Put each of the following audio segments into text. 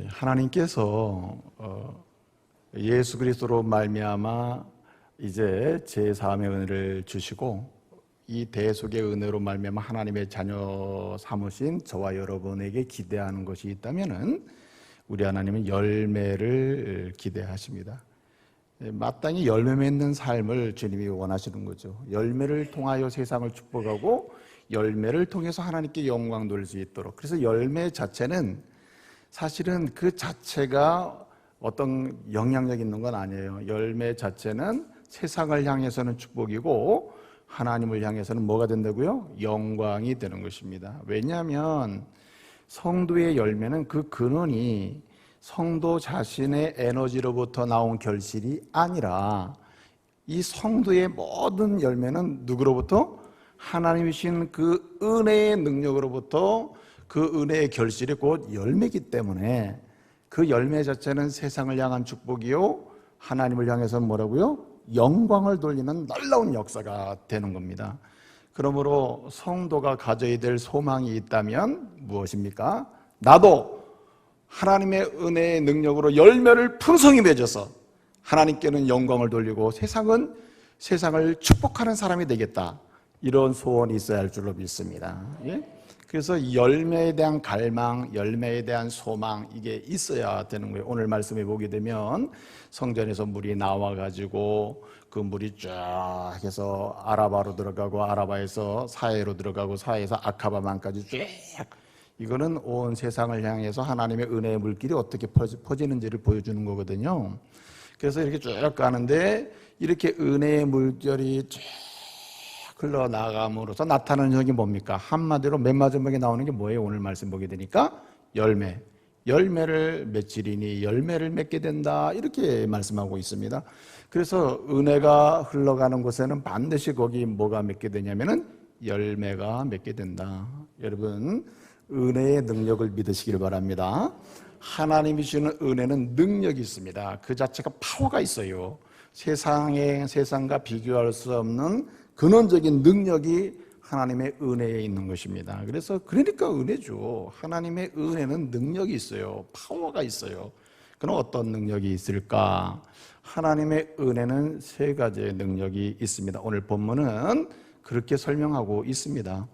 하나님께서 예수 그리스도로 말미암아 이제 제4의 은혜를 주시고 이 대속의 은혜로 말미암아 하나님의 자녀 삼으신 저와 여러분에게 기대하는 것이 있다면은 우리 하나님은 열매를 기대하십니다. 마땅히 열매 맺는 삶을 주님이 원하시는 거죠. 열매를 통하여 세상을 축복하고 열매를 통해서 하나님께 영광 돌릴 수 있도록. 그래서 열매 자체는 사실은 그 자체가 어떤 영향력 있는 건 아니에요. 열매 자체는 세상을 향해서는 축복이고 하나님을 향해서는 뭐가 된다고요? 영광이 되는 것입니다. 왜냐하면 성도의 열매는 그 근원이 성도 자신의 에너지로부터 나온 결실이 아니라 이 성도의 모든 열매는 누구로부터? 하나님이신 그 은혜의 능력으로부터 그 은혜의 결실이 곧 열매이기 때문에 그 열매 자체는 세상을 향한 축복이요 하나님을 향해서는 뭐라고요? 영광을 돌리는 놀라운 역사가 되는 겁니다. 그러므로 성도가 가져야 될 소망이 있다면 무엇입니까? 나도 하나님의 은혜의 능력으로 열매를 풍성히 맺어서 하나님께는 영광을 돌리고 세상을 축복하는 사람이 되겠다. 이런 소원이 있어야 할 줄로 믿습니다. 그래서 열매에 대한 갈망, 열매에 대한 소망 이게 있어야 되는 거예요. 오늘 말씀해 보게 되면 성전에서 물이 나와가지고 그 물이 쫙 해서 아라바로 들어가고 아라바에서 사해로 들어가고 사해에서 아카바만까지 쫙 이거는 온 세상을 향해서 하나님의 은혜의 물길이 어떻게 퍼지는지를 보여주는 거거든요. 그래서 이렇게 쭉 가는데 이렇게 은혜의 물결이 쭉 흘러나감으로써 나타나는 적이 뭡니까? 한마디로 맨 마지막에 나오는 게 뭐예요? 오늘 말씀 보게 되니까 열매를 맺으리니 열매를 맺게 된다 이렇게 말씀하고 있습니다. 그래서 은혜가 흘러가는 곳에는 반드시 거기 뭐가 맺게 되냐면은 열매가 맺게 된다. 여러분 은혜의 능력을 믿으시길 바랍니다. 하나님이 주시는 은혜는 능력이 있습니다. 그 자체가 파워가 있어요. 세상과 비교할 수 없는 근원적인 능력이 하나님의 은혜에 있는 것입니다. 그러니까 은혜죠. 하나님의 은혜는 능력이 있어요. 파워가 있어요. 그럼 어떤 능력이 있을까? 하나님의 은혜는 세 가지의 능력이 있습니다. 오늘 본문은 그렇게 설명하고 있습니다.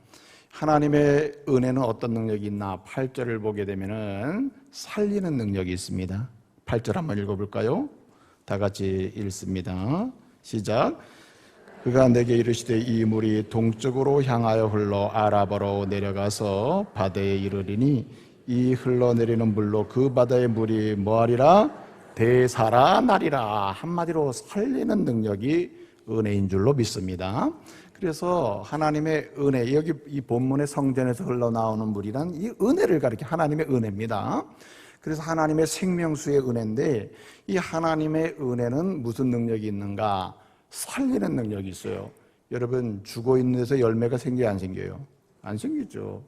하나님의 은혜는 어떤 능력이 있나? 8절을 보게 되면은 살리는 능력이 있습니다. 8절 한번 읽어볼까요? 다 같이 읽습니다. 시작. 그가 내게 이르시되 이 물이 동쪽으로 향하여 흘러 아라바로 내려가서 바다에 이르리니 이 흘러내리는 물로 그 바다의 물이 뭐하리라? 되살아나리라. 한마디로 살리는 능력이 은혜인 줄로 믿습니다. 그래서 하나님의 은혜, 여기 이 본문의 성전에서 흘러나오는 물이란 이 은혜를 가리켜 하나님의 은혜입니다. 그래서 하나님의 생명수의 은혜인데 이 하나님의 은혜는 무슨 능력이 있는가? 살리는 능력이 있어요. 여러분 죽어있는 데서 열매가 생겨요? 안 생겨요? 안 생기죠.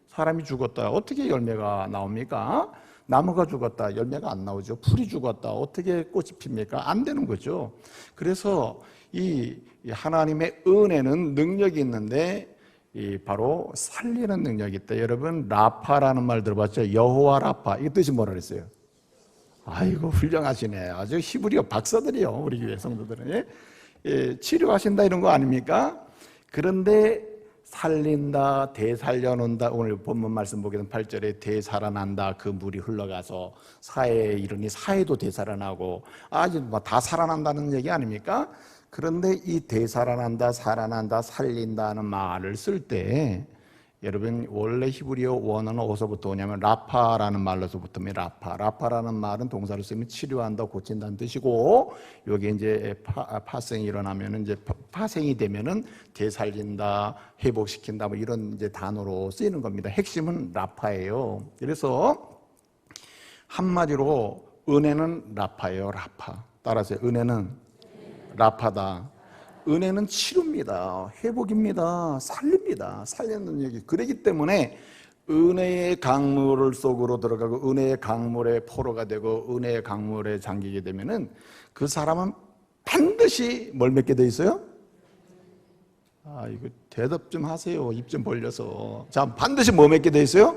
사람이 죽었다 어떻게 열매가 나옵니까? 나무가 죽었다 열매가 안 나오죠. 풀이 죽었다 어떻게 꽃이 핍니까? 안 되는 거죠. 그래서 이 하나님의 은혜는 능력이 있는데 바로 살리는 능력이 있다. 여러분 라파라는 말 들어봤죠? 여호와 라파 이 뜻이 뭐라 그랬어요? 아이고 훌륭하시네. 아주 히브리어 박사들이요 우리 교회 성도들은. 치료하신다 이런 거 아닙니까? 그런데 살린다, 되살려놓는다. 오늘 본문 말씀 보게 되면 8절에 되살아난다. 그 물이 흘러가서 사해에 이르니 사해도 되살아나고 아주 다 살아난다는 얘기 아닙니까? 그런데 이 되살아난다, 살아난다, 살린다는 말을 쓸 때 여러분 원래 히브리어 원어는 어디서부터 오냐면 라파라는 말로서부터입니다. 라파라는 말은 동사를 쓰면 치료한다, 고친다는 뜻이고 여기 이제 파생이 일어나면은 이제 파생이 되면은 되살린다, 회복시킨다 뭐 이런 이제 단어로 쓰이는 겁니다. 핵심은 라파예요. 그래서 한마디로 은혜는 라파예요. 라파. 따라서 은혜는 라파다. 은혜는 치료입니다. 회복입니다. 살립니다. 살리는 능력이. 그렇기 때문에 은혜의 강물 속으로 들어가고 은혜의 강물에 포로가 되고 은혜의 강물에 잠기게 되면은 그 사람은 반드시 뭘 맺게 돼 있어요? 이거 대답 좀 하세요. 입 좀 벌려서. 자, 반드시 뭐 맺게 돼 있어요?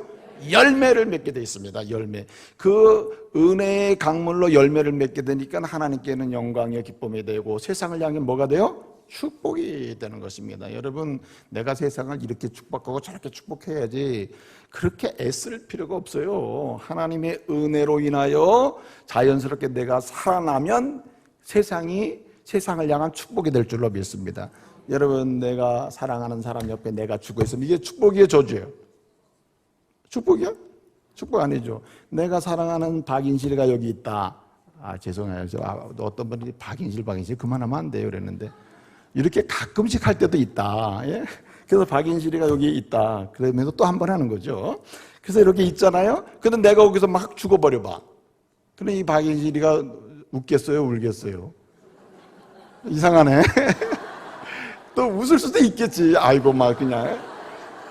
열매를 맺게 되어 있습니다. 열매. 그 은혜의 강물로 열매를 맺게 되니까 하나님께는 영광의 기쁨이 되고 세상을 향해 뭐가 돼요? 축복이 되는 것입니다. 여러분, 내가 세상을 이렇게 축복하고 저렇게 축복해야지 그렇게 애쓸 필요가 없어요. 하나님의 은혜로 인하여 자연스럽게 내가 살아나면 세상을 향한 축복이 될 줄로 믿습니다. 여러분, 내가 사랑하는 사람 옆에 내가 죽어 있으면 이게 축복이에요, 저주예요? 축복이야? 축복 아니죠. 내가 사랑하는 박인실이가 여기 있다. 죄송해요. 어떤 분이 박인실 그만하면 안 돼요 그랬는데 이렇게 가끔씩 할 때도 있다. 예? 그래서 박인실이가 여기 있다. 그러면서 또 한 번 하는 거죠. 그래서 이렇게 있잖아요. 근데 내가 거기서 막 죽어버려 봐. 근데 이 박인실이가 웃겠어요, 울겠어요? 이상하네. 또 웃을 수도 있겠지. 아이고 막 그냥.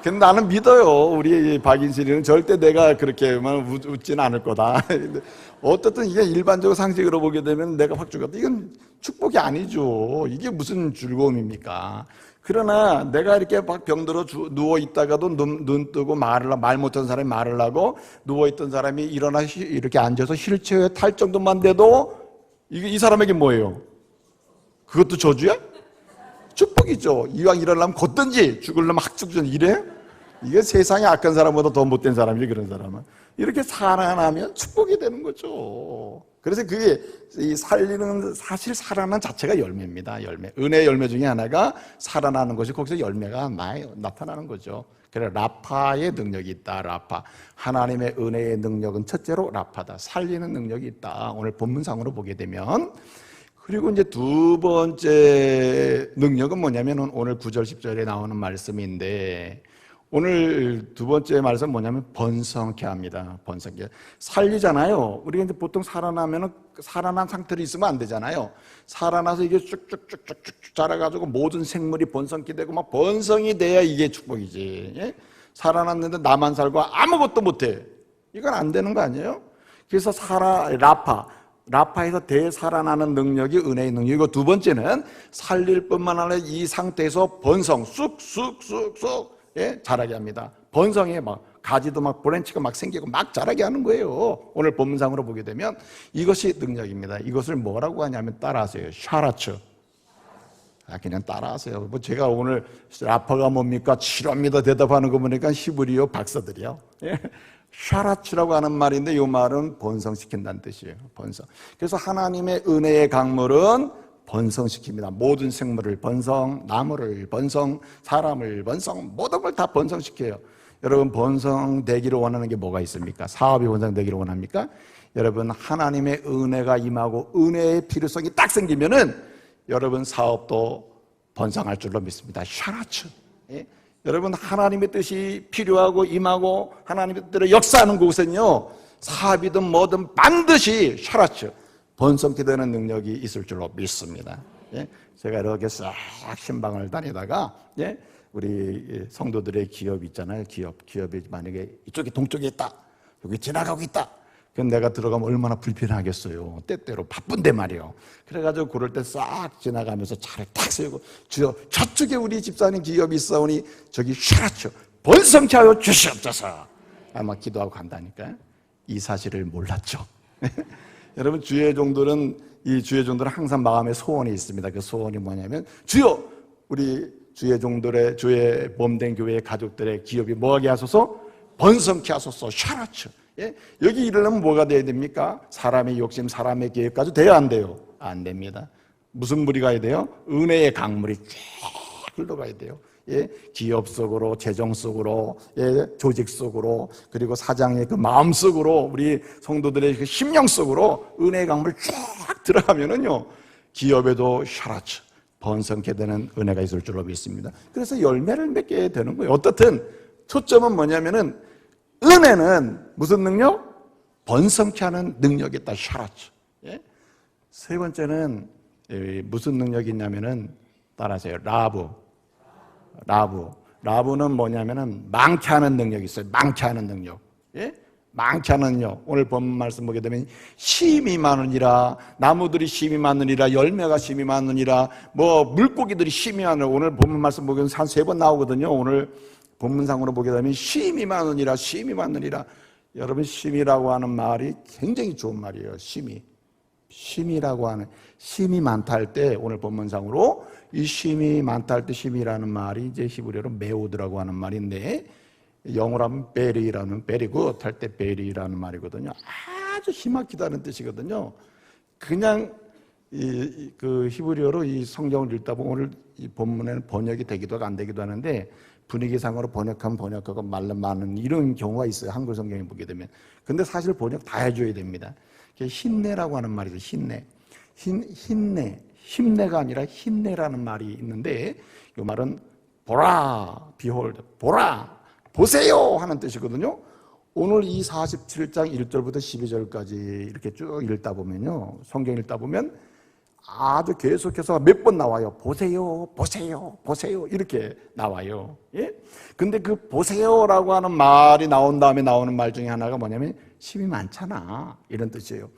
근데 나는 믿어요. 우리 박인실이는 절대 내가 그렇게만 웃지는 않을 거다. 어떻든 이게 일반적으로 상식으로 보게 되면 내가 확 죽었다. 이건 축복이 아니죠. 이게 무슨 즐거움입니까? 그러나 내가 이렇게 막 병들어 누워 있다가도 눈 뜨고 말 못하는 사람이 말을 하고 누워 있던 사람이 일어나 이렇게 앉아서 휠체어에 탈 정도만 돼도 이 사람에게 뭐예요? 그것도 저주야? 축복이죠. 이왕 일어나면 걷든지 죽으려면 학죽전 이래? 이게 세상에 악한 사람보다 더 못된 사람이지. 그런 사람은 이렇게 살아나면 축복이 되는 거죠. 그래서 그게 사실 살아나는 자체가 열매입니다. 열매. 은혜의 열매 중에 하나가 살아나는 것이 거기서 열매가 많이 나타나는 거죠. 그래, 라파의 능력이 있다. 라파. 하나님의 은혜의 능력은 첫째로 라파다. 살리는 능력이 있다. 오늘 본문상으로 보게 되면. 그리고 이제 두 번째 능력은 뭐냐면 오늘 9절 10절에 나오는 말씀인데 오늘 두 번째 말씀은 뭐냐면 번성케 합니다. 번성케. 살리잖아요. 우리가 이제 보통 살아나면은 살아난 상태로 있으면 안 되잖아요. 살아나서 이게 쭉쭉쭉쭉쭉 자라가지고 모든 생물이 번성케 되고 막 번성이 돼야 이게 축복이지. 예? 살아났는데 나만 살고 아무것도 못해. 이건 안 되는 거 아니에요? 그래서 라파에서 대살아나는 능력이 은혜의 능력이고 두 번째는 살릴 뿐만 아니라 이 상태에서 번성 쑥쑥쑥쑥 자라게 합니다. 번성에 막 가지도 막 브랜치가 막 생기고 막 자라게 하는 거예요. 오늘 본문상으로 보게 되면 이것이 능력입니다. 이것을 뭐라고 하냐면 따라하세요. 샤라츠. 그냥 따라하세요. 뭐 제가 오늘 라파가 뭡니까? 치료입니다 대답하는 거 보니까 히브리어 박사들이요. 샤라츠라고 하는 말인데 이 말은 번성시킨다는 뜻이에요. 번성. 그래서 하나님의 은혜의 강물은 번성시킵니다. 모든 생물을 번성, 나무를 번성, 사람을 번성, 모든 걸 다 번성시켜요. 여러분, 번성되기를 원하는 게 뭐가 있습니까? 사업이 번성되기를 원합니까? 여러분, 하나님의 은혜가 임하고 은혜의 필요성이 딱 생기면은 여러분 사업도 번성할 줄로 믿습니다. 샤라츠. 예? 여러분, 하나님의 뜻이 필요하고 임하고 하나님의 뜻대로 역사하는 곳은요 사업이든 뭐든 반드시 샤라츠 번성케 되는 능력이 있을 줄로 믿습니다. 예? 제가 이렇게 싹 신방을 다니다가 우리 성도들의 기업 있잖아요. 기업이 만약에 이쪽에 동쪽에 있다. 여기 지나가고 있다. 그럼 내가 들어가면 얼마나 불편하겠어요. 때때로 바쁜데 말이에요. 그래가지고 그럴 때 싹 지나가면서 차를 탁 세우고 주여 저쪽에 우리 집사님 기업이 있사오니 저기 샤라츠 번성케 하여 주시옵소서. 아마 기도하고 간다니까요. 이 사실을 몰랐죠. 여러분, 주의 종들은 항상 마음에 소원이 있습니다. 그 소원이 뭐냐면 주여 우리 주의 종들의 주의 몸된 교회의 가족들의 기업이 뭐하게 하소서? 번성케 하소서. 샤라츠. 예? 여기 이르려면 뭐가 돼야 됩니까? 사람의 욕심, 사람의 계획까지 돼야 안 돼요? 안 됩니다. 무슨 물이 가야 돼요? 은혜의 강물이 쫙 흘러가야 돼요. 예? 기업 속으로, 재정 속으로, 조직 속으로, 그리고 사장의 그 마음 속으로, 우리 성도들의 그 심령 속으로 은혜의 강물이 쫙 들어가면은요, 기업에도 샤라츠, 번성케 되는 은혜가 있을 줄로 믿습니다. 그래서 열매를 맺게 되는 거예요. 어떻든 초점은 뭐냐면은 은혜는 무슨 능력? 번성케 하는 능력이 있다. 샤라츠. 예? 세 번째는 무슨 능력이 있냐면은 따라하세요. 라브는 뭐냐면은 많게 하는 능력이 있어요. 많게 하는 능력. 예? 많게 하는 능력. 오늘 본문 말씀 보게 되면 심이 많으니라, 나무들이 심이 많으니라, 열매가 심이 많으니라, 뭐 물고기들이 심이 많으니라. 오늘 본문 말씀 보게 되면 한 3번 나오거든요. 오늘 본문상으로 보게 되면 쉼이 많으니라, 쉼이 많으니라. 여러분, 쉼이라고 하는 말이 굉장히 좋은 말이에요. 쉼이라고 하는, 쉼이 많다 할 때, 오늘 본문상으로 이 쉼이 많다 할 때 쉼이라는 말이 이제 히브리어로 메오드라고 하는 말인데, 영어로 하면 베리라는, 베리굿 할 때 베리라는 말이거든요. 아주 희망기다는 뜻이거든요. 그냥 그 히브리어로 이 성경을 읽다 보면 오늘 이 본문에는 번역이 되기도 하고 안 되기도 하는데, 분위기상으로 번역하면 번역하고 말로 많은 이런 경우가 있어요. 한글 성경에 보게 되면. 근데 사실 번역 다 해줘야 됩니다. 힘내라고 하는 말이죠. 힘내. 힘내가 아니라 힘내라는 말이 있는데, 이 말은 보라, behold, 보라, 보세요 하는 뜻이거든요. 오늘 이 47장 1절부터 12절까지 이렇게 쭉 읽다 보면요, 성경 읽다 보면 아주 계속해서 몇 번 나와요. 보세요, 보세요, 보세요 이렇게 나와요. 예? 근데 그 보세요라고 하는 말이 나온 다음에 나오는 말 중에 하나가 뭐냐면 힘이 많잖아 이런 뜻이에요.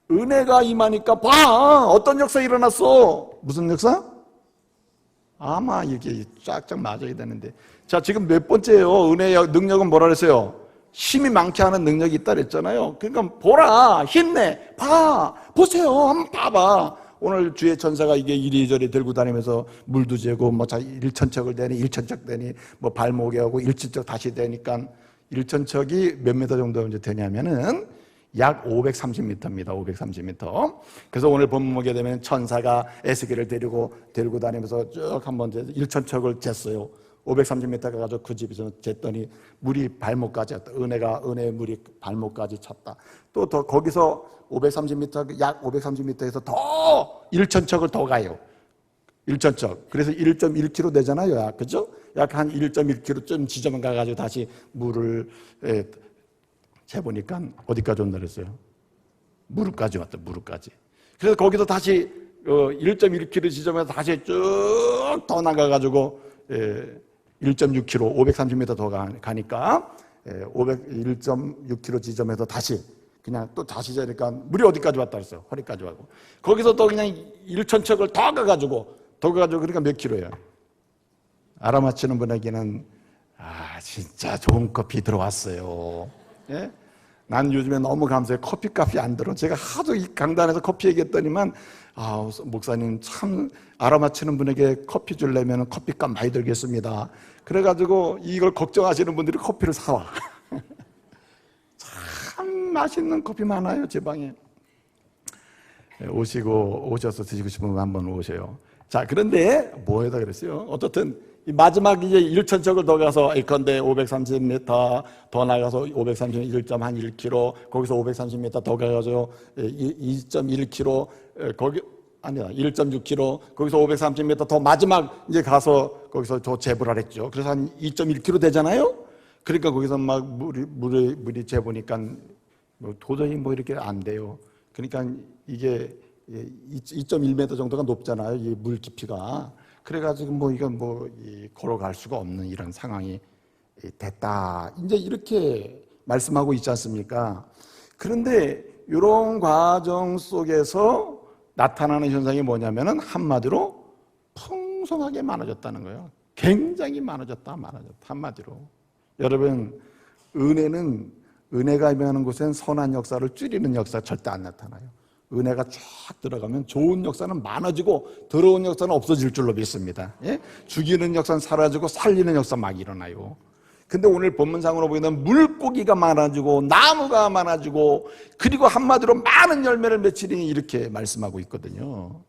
은혜가 임하니까 봐, 어떤 역사 일어났어. 무슨 역사? 아마 이렇게 쫙쫙 맞아야 되는데, 자, 지금 몇 번째예요? 은혜의 능력은 뭐라 그랬어요? 힘이 많게 하는 능력이 있다 그랬잖아요. 그러니까 보라, 힘내, 봐, 보세요, 한번 봐봐. 오늘 주의 천사가 이게 이리저리 들고 다니면서 물도 재고 뭐 일천척을 대니 일천척 되니 뭐 발목에 하고 일천척 다시 되니까 일천척이 몇 미터 정도 이제 되냐면은 약 530m입니다. 530m. 그래서 오늘 본문 보게 되면 천사가 에스겔을 데리고 다니면서 쭉 한번 일천척을 쟀어요. 530m 가가지고 그 집에서 쟀더니 물이 발목까지 왔다. 은혜의 물이 발목까지 찼다. 또 더 거기서 530m, 약 530m에서 더 1천척을 더 가요. 1천척. 그래서 1.1km 되잖아요. 약, 그죠? 약 한 1.1km쯤 지점을 가가지고 다시 물을 재보니까 어디까지 온다 그랬어요? 무릎까지 왔다, 무릎까지. 그래서 거기서 다시 1.1km 지점에서 다시 쭉 더 나가가지고 1.6km, 530m 더 가니까 1.6km 지점에서 다시 그냥 또 다시 재니까 물이 어디까지 왔다 그랬어요? 허리까지 와고. 거기서 또 그냥 1천척을 더 가가지고 그러니까 몇 킬로예요? 알아맞히는 분에게는 진짜 좋은 커피 들어왔어요. 예? 난 요즘에 너무 감사해요. 커피값이 안 들어. 제가 하도 이 강단에서 커피 얘기했더니만 목사님 참 알아맞히는 분에게 커피 주려면 커피값 많이 들겠습니다. 그래가지고 이걸 걱정하시는 분들이 커피를 사와. 참 맛있는 커피 많아요, 제 방에. 오셔서 드시고 싶으면 한번 오세요. 자, 그런데 뭐에다 그랬어요? 어떻든 마지막 이제 1천척을 더 가서 예컨대 530m 더 나가서 1.1km, 거기서 530m 더 가가지고 2.1km, 거기 아니야 1.6km, 거기서 530m 더 마지막 이제 가서 거기서 저 재보라 했죠. 그래서 한 2.1km 되잖아요. 그러니까 거기서 막 물이 재보니까 도저히 이렇게 안 돼요. 그러니까 이게 2.1m 정도가 높잖아요. 이 물 깊이가. 그래가지고 이건 걸어갈 수가 없는 이런 상황이 됐다. 이제 이렇게 말씀하고 있지 않습니까? 그런데 이런 과정 속에서 나타나는 현상이 뭐냐면은 한마디로 풍성하게 많아졌다는 거예요. 굉장히 많아졌다. 한마디로. 여러분, 은혜가 임하는 곳엔 선한 역사를 줄이는 역사가 절대 안 나타나요. 은혜가 쫙 들어가면 좋은 역사는 많아지고 더러운 역사는 없어질 줄로 믿습니다. 예? 죽이는 역사는 사라지고 살리는 역사 막 일어나요. 근데 오늘 본문상으로 보이는 물고기가 많아지고 나무가 많아지고 그리고 한마디로 많은 열매를 맺히니 이렇게 말씀하고 있거든요.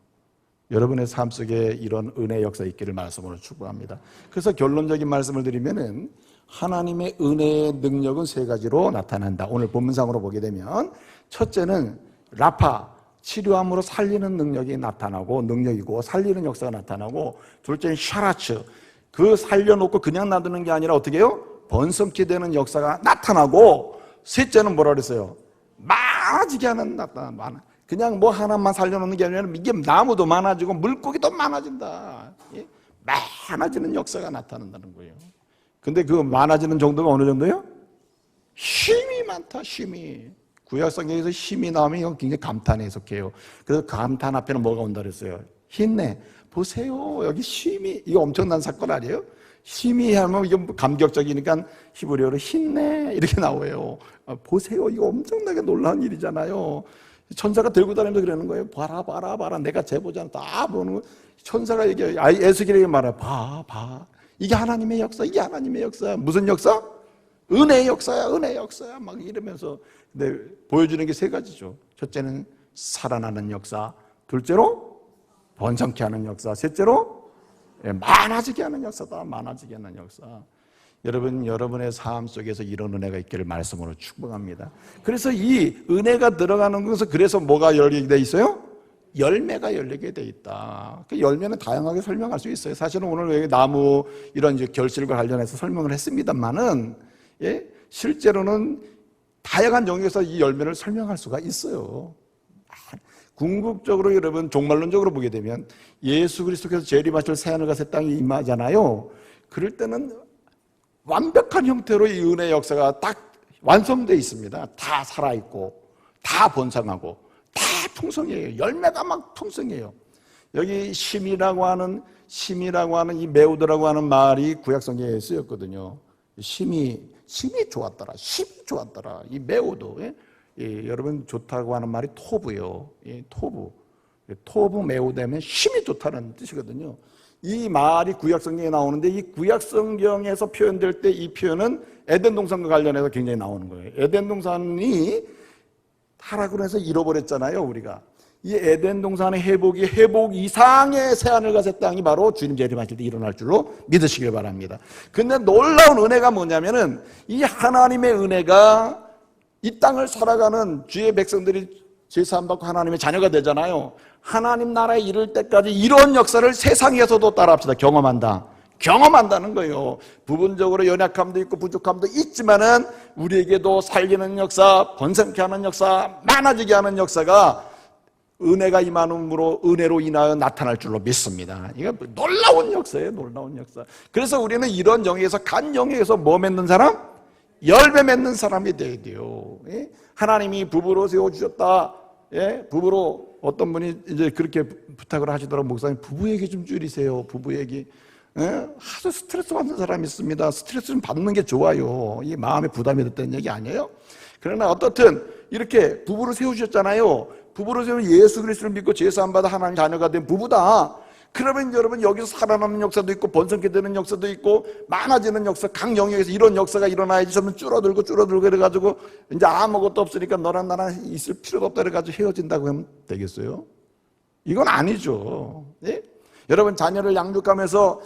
여러분의 삶 속에 이런 은혜 역사 있기를 말씀으로 축복합니다. 그래서 결론적인 말씀을 드리면은 하나님의 은혜의 능력은 세 가지로 나타난다. 오늘 본문상으로 보게 되면 첫째는 라파, 치료함으로 살리는 능력이 나타나고 능력이고 살리는 역사가 나타나고, 둘째는 샤라츠, 그 살려놓고 그냥 놔두는 게 아니라 어떻게 해요? 번성케 되는 역사가 나타나고, 셋째는 뭐라 그랬어요? 많아지게 하는 나타나. 그냥 하나만 살려놓는 게 아니라 이게 나무도 많아지고 물고기도 많아진다. 많아지는 역사가 나타난다는 거예요. 근데 그 많아지는 정도가 어느 정도예요? 힘이 많다, 힘이. 구약 성경에서 힘이 나오면 이건 굉장히 감탄에 속해요. 그래서 감탄 앞에는 뭐가 온다 그랬어요? 힘내. 보세요. 여기 힘이, 이거 엄청난 사건 아니에요? 심히 하면 이게 감격적이니까 히브리어로 힘내 이렇게 나와요. 보세요, 이거 엄청나게 놀라운 일이잖아요. 천사가 들고 다니면서 그러는 거예요. 봐라 봐라 봐라, 내가 제보잖아. 다 보는 거. 천사가 얘기해요. 에스겔에게 말해요. 봐 이게 하나님의 역사, 이게 하나님의 역사. 무슨 역사? 은혜의 역사야, 은혜의 역사야 막 이러면서. 근데 보여주는 게 세 가지죠. 첫째는 살아나는 역사, 둘째로 번성케 하는 역사, 셋째로 많아지게 하는 역사다. 많아지게 하는 역사. 여러분, 여러분의 삶 속에서 이런 은혜가 있기를 말씀으로 축복합니다. 그래서 이 은혜가 들어가는 것은, 그래서 뭐가 열리게 돼 있어요? 열매가 열리게 돼 있다. 그 열매는 다양하게 설명할 수 있어요. 사실은 오늘 왜 나무 이런 이제 결실과 관련해서 설명을 했습니다만은, 예? 실제로는 다양한 영역에서 이 열매를 설명할 수가 있어요. 궁극적으로 여러분, 종말론적으로 보게 되면 예수 그리스도께서 재림하실 새하늘과 새 땅이 임하잖아요. 그럴 때는 완벽한 형태로 이 은혜의 역사가 딱 완성되어 있습니다. 다 살아있고 다 번성하고 다 풍성해요. 열매가 막 풍성해요. 여기 심이라고 하는 이 메우드라고 하는 말이 구약성경에 쓰였거든요. 심이 좋았더라. 심이 좋았더라. 이 메우드, 여러분 좋다고 하는 말이 토부요. 토부 메우드면 심이 좋다는 뜻이거든요. 이 말이 구약성경에 나오는데, 이 구약성경에서 표현될 때 이 표현은 에덴 동산과 관련해서 굉장히 나오는 거예요. 에덴 동산이 타락으로 해서 잃어버렸잖아요, 우리가. 이 에덴 동산의 회복 이상의 새하늘과 새 땅이 바로 주님 재림하실 때 일어날 줄로 믿으시길 바랍니다. 근데 놀라운 은혜가 뭐냐면은, 이 하나님의 은혜가 이 땅을 살아가는 주의 백성들이 제사함 받고 하나님의 자녀가 되잖아요. 하나님 나라에 이를 때까지 이런 역사를 세상에서도 따라합시다. 경험한다는 거예요. 부분적으로 연약함도 있고 부족함도 있지만은 우리에게도 살리는 역사, 번성케 하는 역사, 많아지게 하는 역사가 은혜가 임함으로, 은혜로 인하여 나타날 줄로 믿습니다. 이거 놀라운 역사예요. 놀라운 역사. 그래서 우리는 이런 영역에서, 간 영역에서 뭐 맺는 사람? 열매 맺는 사람이 돼야 돼요. 하나님이 부부로 세워주셨다. 부부로 어떤 분이 이제 그렇게 부탁을 하시더라고요. 목사님, 부부 얘기 좀 줄이세요. 부부 얘기. 아주 스트레스 받는 사람이 있습니다. 스트레스 좀 받는 게 좋아요. 이 마음에 부담이 됐다는 얘기 아니에요? 그러나 어떻든 이렇게 부부를 세우셨잖아요. 부부를 세우면 예수 그리스도를 믿고 제사 안 받아 하나님 자녀가 된 부부다. 그러면 여러분, 여기서 살아남는 역사도 있고 번성케 되는 역사도 있고 많아지는 역사, 각 영역에서 이런 역사가 일어나야지. 저는 줄어들고 그래가지고 이제 아무것도 없으니까 너랑 나랑 있을 필요가 없다 그래가지고 헤어진다고 하면 되겠어요? 이건 아니죠. 예? 여러분, 자녀를 양육하면서,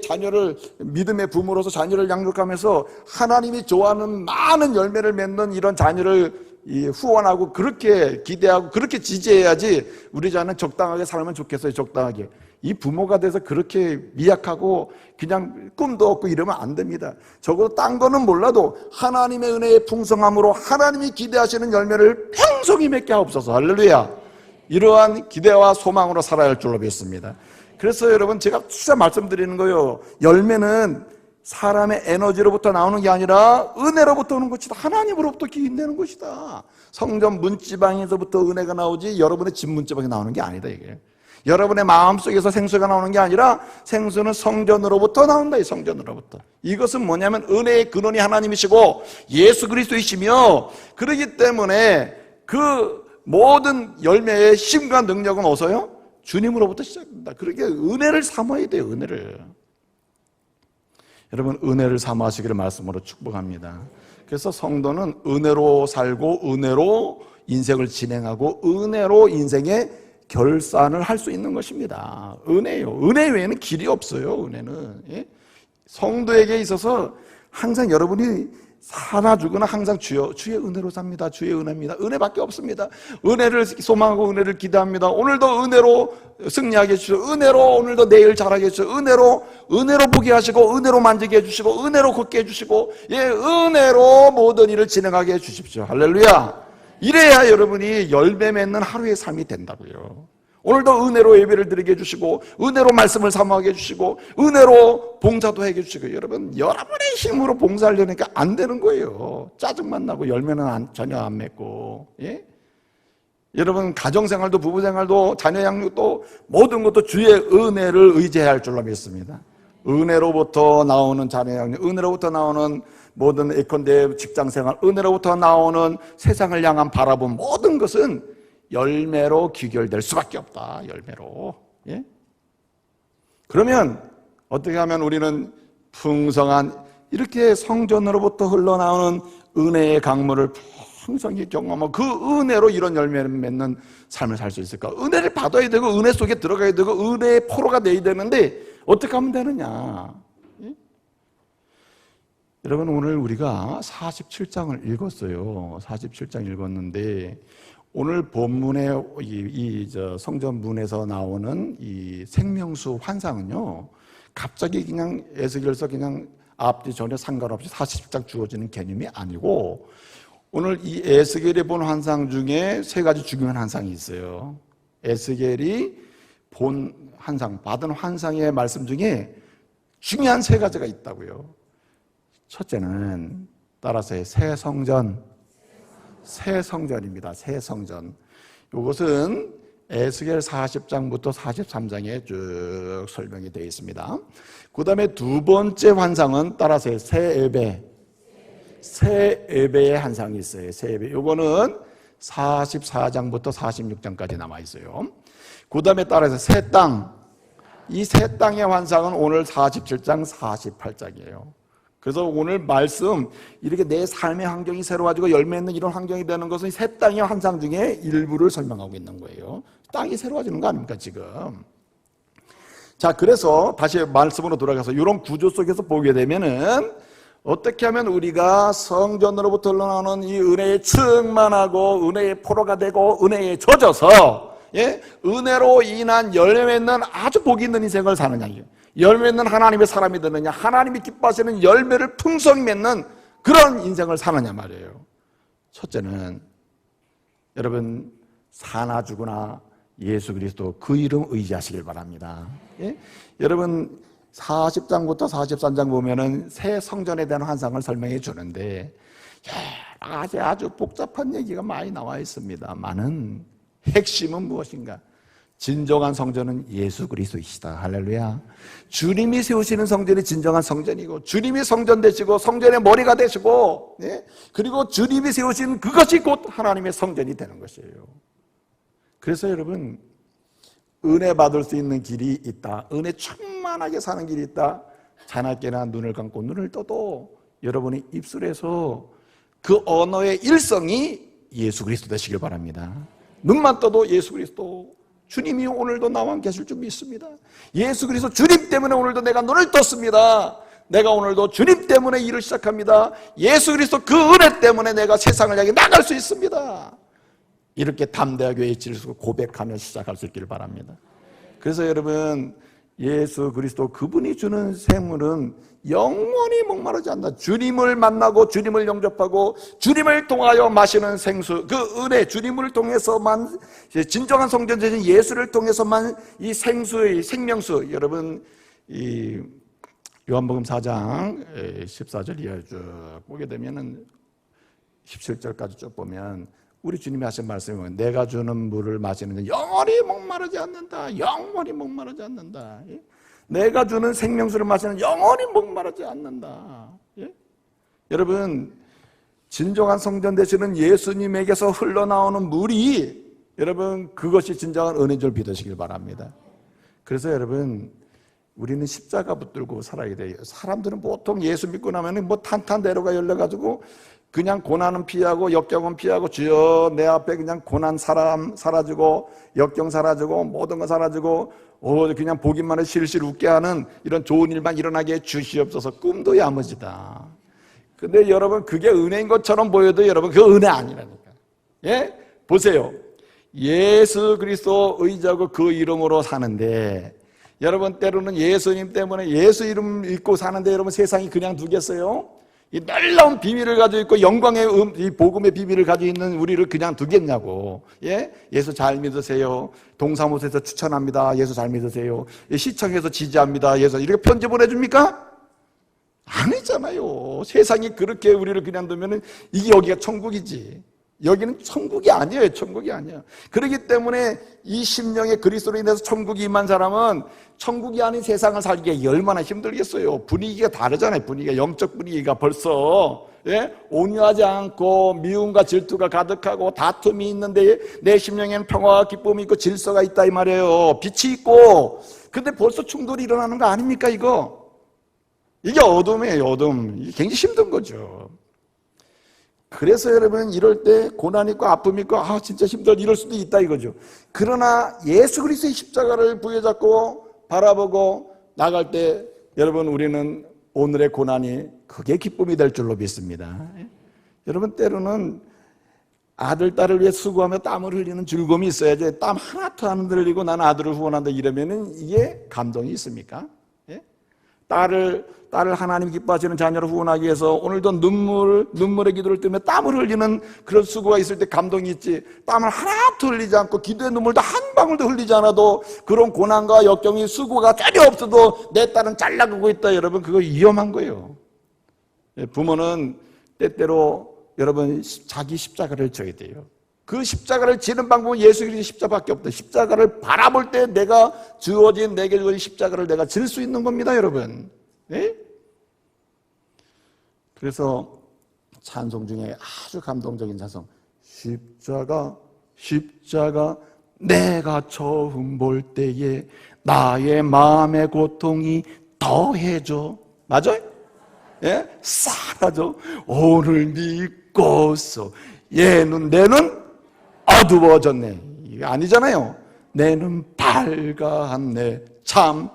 자녀를 믿음의 부모로서 자녀를 양육하면서 하나님이 좋아하는 많은 열매를 맺는 이런 자녀를 후원하고 그렇게 기대하고 그렇게 지지해야지. 우리 자녀는 적당하게 살면 좋겠어요. 적당하게. 이 부모가 돼서 그렇게 미약하고 그냥 꿈도 없고 이러면 안 됩니다. 적어도 딴 거는 몰라도 하나님의 은혜의 풍성함으로 하나님이 기대하시는 열매를 평생이 맺게 하옵소서. 할렐루야. 이러한 기대와 소망으로 살아야 할 줄로 믿습니다. 그래서 여러분, 제가 진짜 말씀드리는 거예요. 열매는 사람의 에너지로부터 나오는 게 아니라 은혜로부터 오는 것이다. 하나님으로부터 기인되는 것이다. 성전 문지방에서부터 은혜가 나오지 여러분의 집 문지방에 나오는 게 아니다, 이게. 여러분의 마음속에서 생수가 나오는 게 아니라 생수는 성전으로부터 나온다. 이 성전으로부터. 이것은 뭐냐면 은혜의 근원이 하나님이시고 예수 그리스도이시며, 그렇기 때문에 그 모든 열매의 힘과 능력은 어디서요? 주님으로부터 시작된다. 그렇게 은혜를 사모해야 돼요. 은혜를. 여러분, 은혜를 사모하시기를 말씀으로 축복합니다. 그래서 성도는 은혜로 살고 은혜로 인생을 진행하고 은혜로 인생의 결산을 할 수 있는 것입니다. 은혜요. 은혜 외에는 길이 없어요. 은혜는. 성도에게 있어서 항상 여러분이 사나 죽으나 항상 주의 은혜로 삽니다. 주의 은혜입니다. 은혜밖에 없습니다. 은혜를 소망하고 은혜를 기대합니다. 오늘도 은혜로 승리하게 해주시고, 은혜로 오늘도 내일 잘하게 해주시고, 은혜로 보게 하시고, 은혜로 만지게 해주시고, 은혜로 걷게 해주시고, 은혜로 모든 일을 진행하게 해주십시오. 할렐루야. 이래야 여러분이 열매 맺는 하루의 삶이 된다고요. 오늘도 은혜로 예배를 드리게 해주시고, 은혜로 말씀을 사모하게 해주시고, 은혜로 봉사도 해주시고. 여러분의 힘으로 봉사하려니까 안 되는 거예요. 짜증만 나고 열매는 전혀 안 맺고. 여러분, 가정생활도 부부생활도 자녀 양육도 모든 것도 주의 은혜를 의지해야 할 줄로 믿습니다. 은혜로부터 나오는 자녀, 은혜로부터 나오는 모든 예컨대 직장생활, 은혜로부터 나오는 세상을 향한 바라본 모든 것은 열매로 귀결될 수밖에 없다. 열매로. 예? 그러면 어떻게 하면 우리는 풍성한 이렇게 성전으로부터 흘러나오는 은혜의 강물을 풍성히 경험하고 그 은혜로 이런 열매를 맺는 삶을 살 수 있을까? 은혜를 받아야 되고 은혜 속에 들어가야 되고 은혜의 포로가 돼야 되는데 어떻게 하면 되느냐? 예? 여러분, 오늘 우리가 47장을 읽었어요. 47장 읽었는데 오늘 본문의 성전문에서 나오는 이 생명수 환상은요, 갑자기 그냥 에스겔서 그냥 앞뒤 전에 상관없이 40장 주어지는 개념이 아니고, 오늘 이 에스겔이 본 환상 중에 세 가지 중요한 환상이 있어요. 에스겔이 본 환상, 받은 환상의 말씀 중에 중요한 세 가지가 있다고요. 첫째는 따라서 새 성전입니다. 새 성전. 이것은 에스겔 40장부터 43장에 쭉 설명이 되어 있습니다. 그 다음에 두 번째 환상은 따라서 새 예배의 환상이 있어요. 새 예배. 이거는 44장부터 46장까지 남아 있어요. 그 다음에 따라서 새 땅. 이 새 땅의 환상은 오늘 47장, 48장이에요. 그래서 오늘 말씀, 이렇게 내 삶의 환경이 새로워지고 열매 있는 이런 환경이 되는 것은 새 땅의 환상 중에 일부를 설명하고 있는 거예요. 땅이 새로워지는 거 아닙니까, 지금? 자, 그래서 다시 말씀으로 돌아가서 이런 구조 속에서 보게 되면은 어떻게 하면 우리가 성전으로부터 흘러나오는 이 은혜에 충만하고 은혜의 포로가 되고 은혜에 젖어서 은혜로 인한 열매 있는 아주 복이 있는 인생을 사느냐, 열매 있는 하나님의 사람이 되느냐, 하나님이 기뻐하시는 열매를 풍성히 맺는 그런 인생을 사느냐 말이에요. 첫째는 여러분, 사나 죽으나 예수 그리스도 그 이름 의지하시길 바랍니다. 예? 여러분 40장부터 43장 보면은 새 성전에 대한 환상을 설명해 주는데 아주 복잡한 얘기가 많이 나와 있습니다만은 핵심은 무엇인가? 진정한 성전은 예수 그리스도이시다. 할렐루야. 주님이 세우시는 성전이 진정한 성전이고, 주님이 성전 되시고 성전의 머리가 되시고, 그리고 주님이 세우신 그것이 곧 하나님의 성전이 되는 것이에요. 그래서 여러분, 은혜 받을 수 있는 길이 있다, 은혜 충만하게 사는 길이 있다. 자나깨나 눈을 감고 눈을 떠도 여러분의 입술에서 그 언어의 일성이 예수 그리스도 되시길 바랍니다. 눈만 떠도 예수 그리스도, 주님이 오늘도 나와 함께 하실 줄 믿습니다. 예수 그리스도 주님 때문에 오늘도 내가 눈을 떴습니다. 내가 오늘도 주님 때문에 일을 시작합니다. 예수 그리스도 그 은혜 때문에 내가 세상을 향해 나갈 수 있습니다. 이렇게 담대하게 외치고 고백하며 시작할 수 있기를 바랍니다. 그래서 여러분, 예수 그리스도 그분이 주는 생물은 영원히 목마르지 않는다. 주님을 만나고 주님을 영접하고 주님을 통하여 마시는 생수, 그 은혜, 주님을 통해서만, 진정한 성전 되신 예수를 통해서만 이 생수의 생명수, 여러분 이 요한복음 4장 14절 이하 쭉 보게 되면은 17절까지 쭉 보면 우리 주님이 하신 말씀은 내가 주는 물을 마시는 영원히 목마르지 않는다. 영원히 목마르지 않는다. 내가 주는 생명수를 마시는 영원히 목마르지 않는다. 여러분, 진정한 성전 되시는 예수님에게서 흘러나오는 물이, 여러분, 그것이 진정한 은혜인 줄 믿으시길 바랍니다. 그래서 여러분, 우리는 십자가 붙들고 살아야 돼요. 사람들은 보통 예수 믿고 나면 뭐 탄탄대로가 열려가지고 그냥 고난은 피하고 역경은 피하고, 주여 내 앞에 그냥 고난 사람 사라지고 역경 사라지고 모든 거 사라지고 그냥 보기만 해도 실실 웃게 하는 이런 좋은 일만 일어나게 주시옵소서. 꿈도 야무지다. 근데 여러분, 그게 은혜인 것처럼 보여도 여러분, 그 은혜 아니라니까. 예? 보세요. 예수 그리스도 의지하고 그 이름으로 사는데, 여러분 때로는 예수님 때문에 예수 이름 믿고 사는데 여러분 세상이 그냥 두겠어요? 이 놀라운 비밀을 가지고 있고 영광의 이 복음의 비밀을 가지고 있는 우리를 그냥 두겠냐고. 예? 예수 잘 믿으세요. 동사무소에서 추천합니다. 예수 잘 믿으세요. 시청에서 지지합니다. 예수, 이렇게 편지 보내줍니까? 아니잖아요. 세상이 그렇게 우리를 그냥 두면은 이게 여기가 천국이지. 여기는 천국이 아니에요. 천국이 아니에요. 그렇기 때문에 이 심령의 그리스도로 인해서 천국이 임한 사람은 천국이 아닌 세상을 살기에 얼마나 힘들겠어요. 분위기가 다르잖아요. 분위기가, 영적 분위기가 벌써 온유하지 않고 미움과 질투가 가득하고 다툼이 있는데 내 심령에는 평화와 기쁨이 있고 질서가 있다 이 말이에요. 빛이 있고. 근데 벌써 충돌이 일어나는 거 아닙니까 이거? 이게 어둠이에요. 어둠. 이게 굉장히 힘든 거죠. 그래서 여러분 이럴 때 고난 있고 아픔 있고 진짜 힘들어 이럴 수도 있다 이거죠. 그러나 예수 그리스도의 십자가를 부여잡고 바라보고 나갈 때 여러분 우리는 오늘의 고난이 그게 기쁨이 될 줄로 믿습니다. 여러분 때로는 아들 딸을 위해 수고하며 땀을 흘리는 즐거움이 있어야지 땀 하나도 안 흘리고 나는 아들을 후원한다 이러면은 이게 감동이 있습니까? 딸을 하나님 기뻐하시는 자녀로 후원하기 위해서 오늘도 눈물의 기도를 뜨며 땀을 흘리는 그런 수고가 있을 때 감동이 있지, 땀을 하나도 흘리지 않고 기도의 눈물도 한 방울도 흘리지 않아도 그런 고난과 역경이 수고가 전혀 없어도 내 딸은 잘 나가고 있다. 여러분 그거 위험한 거예요. 부모는 때때로 여러분 자기 십자가를 져야 돼요. 그 십자가를 지는 방법은 예수 그리스도의 십자가밖에 없다. 십자가를 바라볼 때 내가 주어진 내게 주어진 십자가를 내가 질 수 있는 겁니다, 여러분. 네? 그래서 찬송 중에 아주 감동적인 찬송, 십자가 내가 처음 볼 때에 나의 마음의 고통이 더해져. 맞아요? 예? 사라져. 오늘 믿고서 내는 어두워졌네. 이게 아니잖아요. 내는 밝았네. 참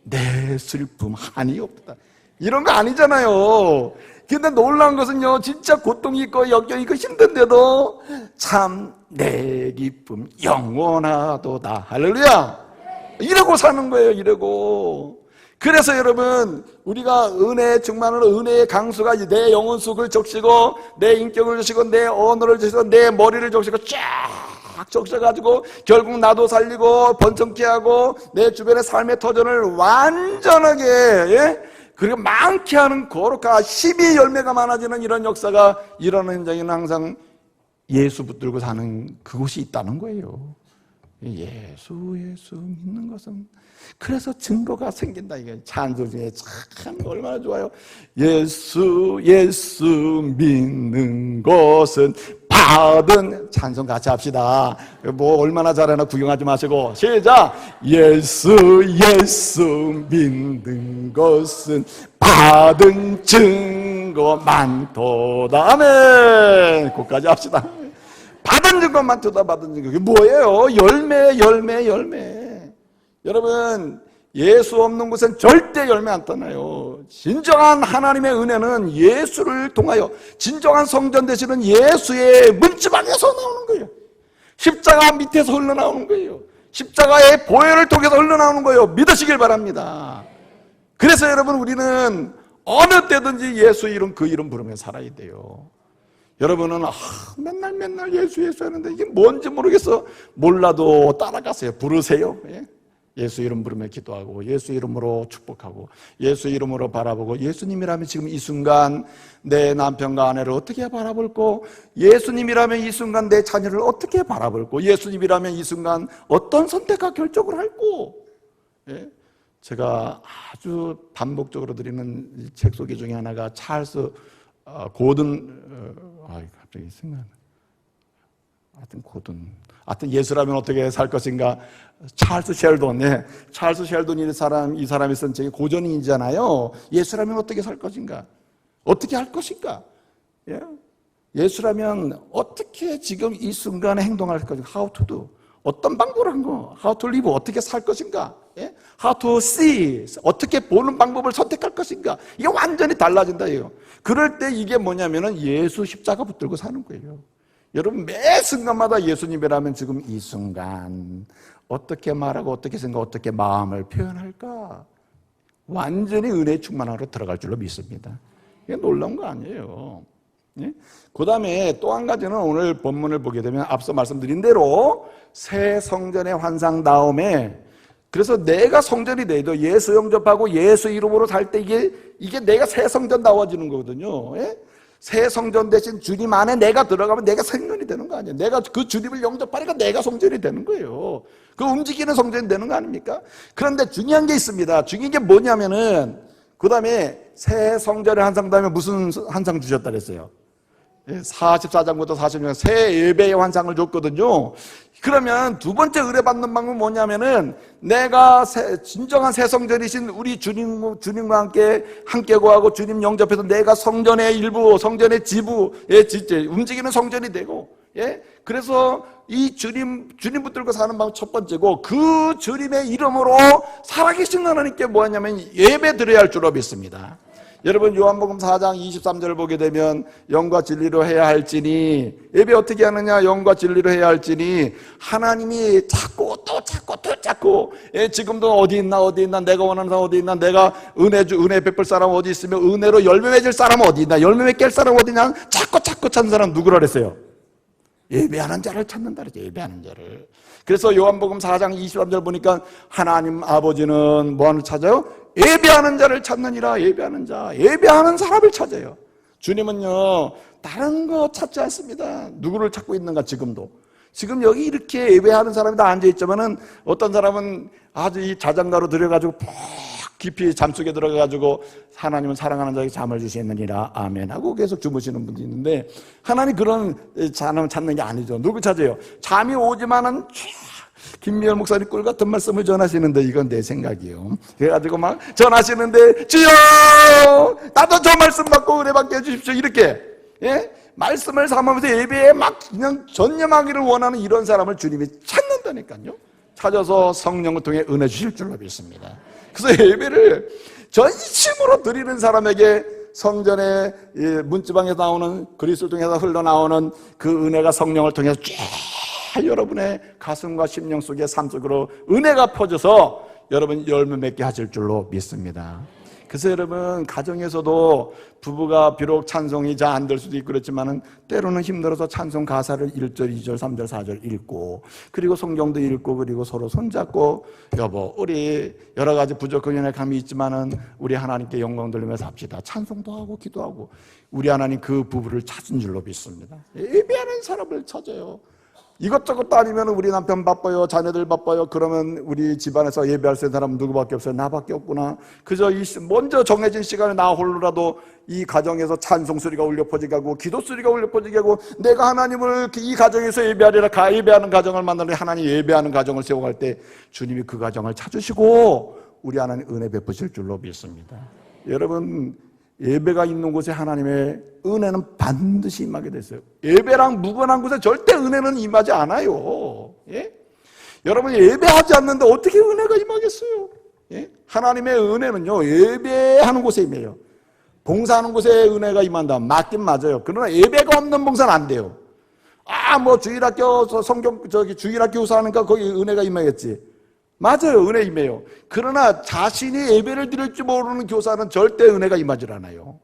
내 슬픔 한이 없다. 이런 거 아니잖아요. 근데 놀라운 것은요, 진짜 고통이 있고 역경이 있고 힘든데도 참 내 기쁨 영원하도다. 할렐루야. 이러고 사는 거예요. 이러고. 그래서 여러분 우리가 은혜에 충만으로 은혜의 강수가 내 영혼 속을 적시고 내 인격을 적시고 내 언어를 적시고 내 머리를 적시고 쫙 적셔가지고 결국 나도 살리고 번쩍게 하고 내 주변의 삶의 터전을 완전하게 그리고 많게 하는 거룩한 힘이 열매가 많아지는 이런 역사가 일어나는 현장에는 항상 예수 붙들고 사는 그곳이 있다는 거예요. 예수 믿는 것은 그래서 증거가 생긴다. 이게 찬송 중에 참 얼마나 좋아요. 예수 믿는 것은 받은, 찬송 같이 합시다. 뭐 얼마나 잘하나 구경하지 마시고 시작. 예수 믿는 것은 받은 증거 많도다. 아멘. 그까지 합시다. 받은 증거 많도다. 받은 증거. 그게 뭐예요? 열매. 여러분 예수 없는 곳은 절대 열매 안 떠나요. 진정한 하나님의 은혜는 예수를 통하여 진정한 성전 되시는 예수의 문지방에서 나오는 거예요. 십자가 밑에서 흘러나오는 거예요. 십자가의 보혈을 통해서 흘러나오는 거예요. 믿으시길 바랍니다. 그래서 여러분 우리는 어느 때든지 예수 이름 그 이름 부르며 살아야 돼요. 여러분은 맨날 예수 하는데 이게 뭔지 모르겠어. 몰라도 따라가세요. 부르세요. 예수 이름 부르며 기도하고 예수 이름으로 축복하고 예수 이름으로 바라보고, 예수님이라면 지금 이 순간 내 남편과 아내를 어떻게 바라볼고, 예수님이라면 이 순간 내 자녀를 어떻게 바라볼고, 예수님이라면 이 순간 어떤 선택과 결정을 할고. 제가 아주 반복적으로 드리는 책 소개 중에 하나가 찰스 갑자기 생각나. 하여튼 예수라면 어떻게 살 것인가. 찰스 셸돈, 찰스 셸돈 이 사람이 쓴 책이 고전이잖아요. 예수라면 어떻게 살 것인가? 어떻게 할 것인가? 예수라면 어떻게 지금 이 순간에 행동할 것인가? How to do. 어떤 방법을 한 거? How to live. 어떻게 살 것인가? How to see. 어떻게 보는 방법을 선택할 것인가? 이게 완전히 달라진다. 그럴 때 이게 뭐냐면은 예수 십자가 붙들고 사는 거예요. 여러분 매 순간마다 예수님이라면 지금 이 순간 어떻게 말하고 어떻게 생각 어떻게 마음을 표현할까? 완전히 은혜의 충만하러 들어갈 줄로 믿습니다. 이게 놀라운 거 아니에요. 그 다음에 또 한 가지는 오늘 본문을 보게 되면 앞서 말씀드린 대로 새 성전의 환상 다음에, 그래서 내가 성전이 돼도 예수 영접하고 예수 이름으로 살 때 이게 내가 새 성전 나와지는 거거든요. 새 성전 대신 주님 안에 내가 들어가면 내가 성전이 되는 거 아니에요. 내가 그 주님을 영접하니까 내가 성전이 되는 거예요. 그 움직이는 성전이 되는 거 아닙니까? 그런데 중요한 게 있습니다. 중요한 게 뭐냐면은 그 다음에 새 성전의 환상 다음에 무슨 환상 주셨다 그랬어요? 44장부터 46장 새 예배의 환상을 줬거든요. 그러면 두 번째 의뢰받는 방법은 뭐냐면은 내가 진정한 새 성전이신 우리 주님과 함께 거하고 주님 영접해서 내가 성전의 일부, 성전의 지부에 움직이는 성전이 되고, 예? 그래서 이 주님 붙들고 사는 방법 첫 번째고, 그 주님의 이름으로 살아계신 하나님께 뭐하냐면 예배 드려야 할 줄로 믿습니다. 여러분 요한복음 4장 23절을 보게 되면 영과 진리로 해야 할지니, 예배 어떻게 하느냐? 영과 진리로 해야 할지니 하나님이 찾고 또 찾고 또 찾고, 예, 지금도 어디 있나 내가 원하는 사람 어디 있나, 내가 은혜 베풀 사람 어디 있으며 은혜로 열매 맺을 사람 어디 있나, 열매 맺게 할 사람 어디 있나 찾고 찾는 사람 누구라 그랬어요? 예배하는 자를 찾는다 그랬죠. 예배하는 자를. 그래서 요한복음 4장 23절 보니까 하나님 아버지는 뭐하는 찾아요? 예배하는 자를 찾느니라. 예배하는 자, 예배하는 사람을 찾아요. 주님은요 다른 거 찾지 않습니다. 누구를 찾고 있는가? 지금 여기 이렇게 예배하는 사람이 다 앉아있지만은 어떤 사람은 아주 이 자장가로 들여가지고 푹 깊이 잠속에 들어가가지고 하나님은 사랑하는 자에게 잠을 주시느니라 아멘 하고 계속 주무시는 분도 있는데, 하나님 그런 사람 찾는 게 아니죠. 누구 찾아요? 잠이 오지만은 김미열 목사님 꿀 같은 말씀을 전하시는데, 이건 내 생각이에요. 그래가지고 막 전하시는데 주여 나도 저 말씀 받고 은혜 받게 해주십시오 이렇게, 예? 말씀을 삼으면서 예배에 막 그냥 전념하기를 원하는 이런 사람을 주님이 찾는다니까요. 찾아서 성령을 통해 은혜 주실 줄로 믿습니다. 그래서 예배를 전심으로 드리는 사람에게 성전의 문지방에서 나오는 그리스도를 통해서 흘러나오는 그 은혜가 성령을 통해서 쫙 여러분의 가슴과 심령 속에 삶 속으로 은혜가 퍼져서 여러분 열매 맺게 하실 줄로 믿습니다. 그래서 여러분 가정에서도 부부가 비록 찬송이 잘 안 될 수도 있고 그렇지만은 때로는 힘들어서 찬송 가사를 1절, 2절, 3절, 4절 읽고, 그리고 성경도 읽고, 그리고 서로 손잡고 여보 우리 여러 가지 부족한 감이 있지만은 우리 하나님께 영광 돌리면서 합시다. 찬송도 하고 기도하고. 우리 하나님 그 부부를 찾은 줄로 믿습니다. 예배하는 사람을 찾아요. 이것저것 따지면 우리 남편 바빠요, 자녀들 바빠요. 그러면 우리 집안에서 예배할 수 있는 사람은 누구밖에 없어요? 나밖에 없구나. 그저 먼저 정해진 시간에 나 홀로라도 이 가정에서 찬송 소리가 울려 퍼지게 하고 기도 소리가 울려 퍼지게 하고, 내가 하나님을 이 가정에서 예배하리라 예배하는 가정을 만나는 하나님 예배하는 가정을 세워갈 때 주님이 그 가정을 찾으시고 우리 하나님 은혜 베푸실 줄로 믿습니다. 여러분 예배가 있는 곳에 하나님의 은혜는 반드시 임하게 됐어요. 예배랑 무관한 곳에 절대 은혜는 임하지 않아요. 예? 여러분 예배하지 않는데 어떻게 은혜가 임하겠어요? 예? 하나님의 은혜는요 예배하는 곳에 임해요. 봉사하는 곳에 은혜가 임한다. 맞긴 맞아요. 그러나 예배가 없는 봉사는 안 돼요. 뭐 주일학교 주일학교 교사하니까 거기 은혜가 임하겠지. 맞아요. 은혜 임해요. 그러나 자신이 예배를 드릴 줄 모르는 교사는 절대 은혜가 임하질 않아요.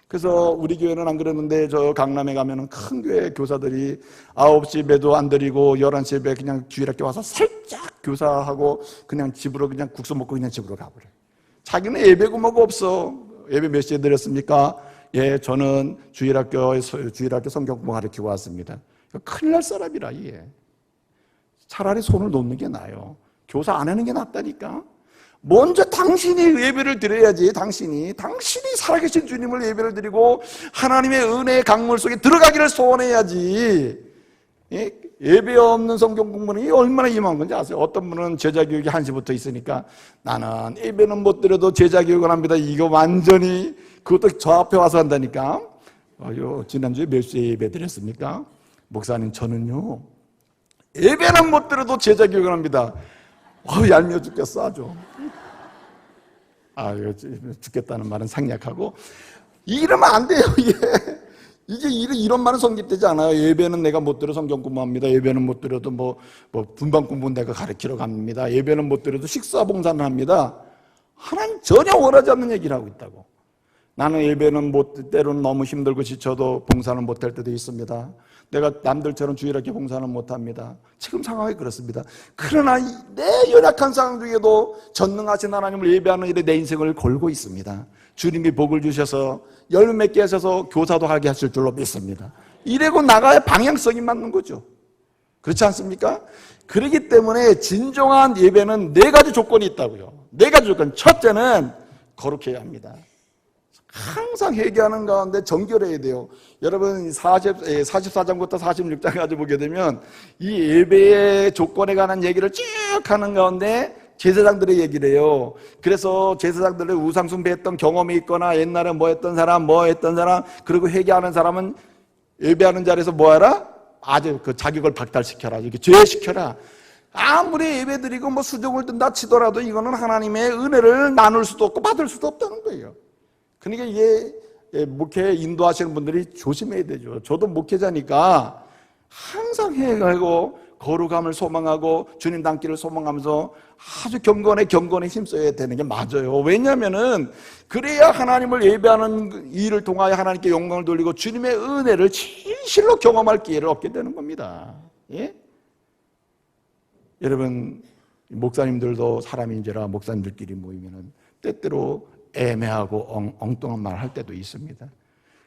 그래서 우리 교회는 안 그러는데 저 강남에 가면은 큰 교회 교사들이 9시 예배도 안 드리고 11시 예배 그냥 주일학교 와서 살짝 교사하고 그냥 집으로 그냥 국수 먹고 그냥 집으로 가버려요. 자기는 예배고 뭐고 없어. 예배 몇 시에 드렸습니까? 예, 저는 주일학교 성경 공부 가르치고 왔습니다. 큰일 날 사람이라, 예. 차라리 손을 놓는 게 나아요. 교사 안 하는 게 낫다니까. 먼저 당신이 예배를 드려야지. 당신이 살아계신 주님을 예배를 드리고 하나님의 은혜의 강물 속에 들어가기를 소원해야지. 예배 없는 성경 공부는 얼마나 임한 건지 아세요? 어떤 분은 제자교육이 1시부터 있으니까 나는 예배는 못 드려도 제자교육을 합니다. 이거 완전히 그것도 저 앞에 와서 한다니까. 지난주에 몇 시에 예배 드렸습니까? 목사님 저는요 예배는 못 드려도 제자교육을 합니다. 얄미워 죽겠어 아주. 죽겠다는 말은 상략하고 이러면 안 돼요. 이게 이런 말은 성립되지 않아요. 예배는 내가 못 드려 성경 공부합니다. 예배는 못 드려도 뭐 분방 공부는 내가 가르치러 갑니다. 예배는 못 드려도 식사 봉사는 합니다. 하나님 전혀 원하지 않는 얘기를 하고 있다고. 나는 예배는 때로는 너무 힘들고 지쳐도 봉사는 못할 때도 있습니다. 내가 남들처럼 주일학교 봉사는 못합니다. 지금 상황이 그렇습니다. 그러나 내 연약한 상황 중에도 전능하신 하나님을 예배하는 일에 내 인생을 걸고 있습니다. 주님이 복을 주셔서 열매 맺게 하셔서 교사도 하게 하실 줄로 믿습니다. 이래고 나가야 방향성이 맞는 거죠. 그렇지 않습니까? 그렇기 때문에 진정한 예배는 네 가지 조건이 있다고요. 네 가지 조건. 첫째는 거룩해야 합니다. 항상 회개하는 가운데 정결해야 돼요. 여러분 44장부터 46장까지 보게 되면 이 예배의 조건에 관한 얘기를 쭉 하는 가운데 제사장들의 얘기를 해요. 그래서 제사장들의 우상숭배했던 경험이 있거나 옛날에 뭐 했던 사람 그리고 회개하는 사람은 예배하는 자리에서 뭐하라? 아주 그 자격을 박탈시켜라. 이렇게 죄시켜라. 아무리 예배드리고 뭐 수종을 든다 치더라도 이거는 하나님의 은혜를 나눌 수도 없고 받을 수도 없다는 거예요. 그러니까 이게 목회 인도하시는 분들이 조심해야 되죠. 저도 목회자니까 항상 회개하고 거룩함을 소망하고 주님 닮기를 소망하면서 아주 경건에 힘써야 되는 게 맞아요. 왜냐하면은 그래야 하나님을 예배하는 일을 통하여 하나님께 영광을 돌리고 주님의 은혜를 진실로 경험할 기회를 얻게 되는 겁니다. 예? 여러분 목사님들도 사람인지라 목사님들끼리 모이면은 때때로 애매하고 엉뚱한 말을 할 때도 있습니다.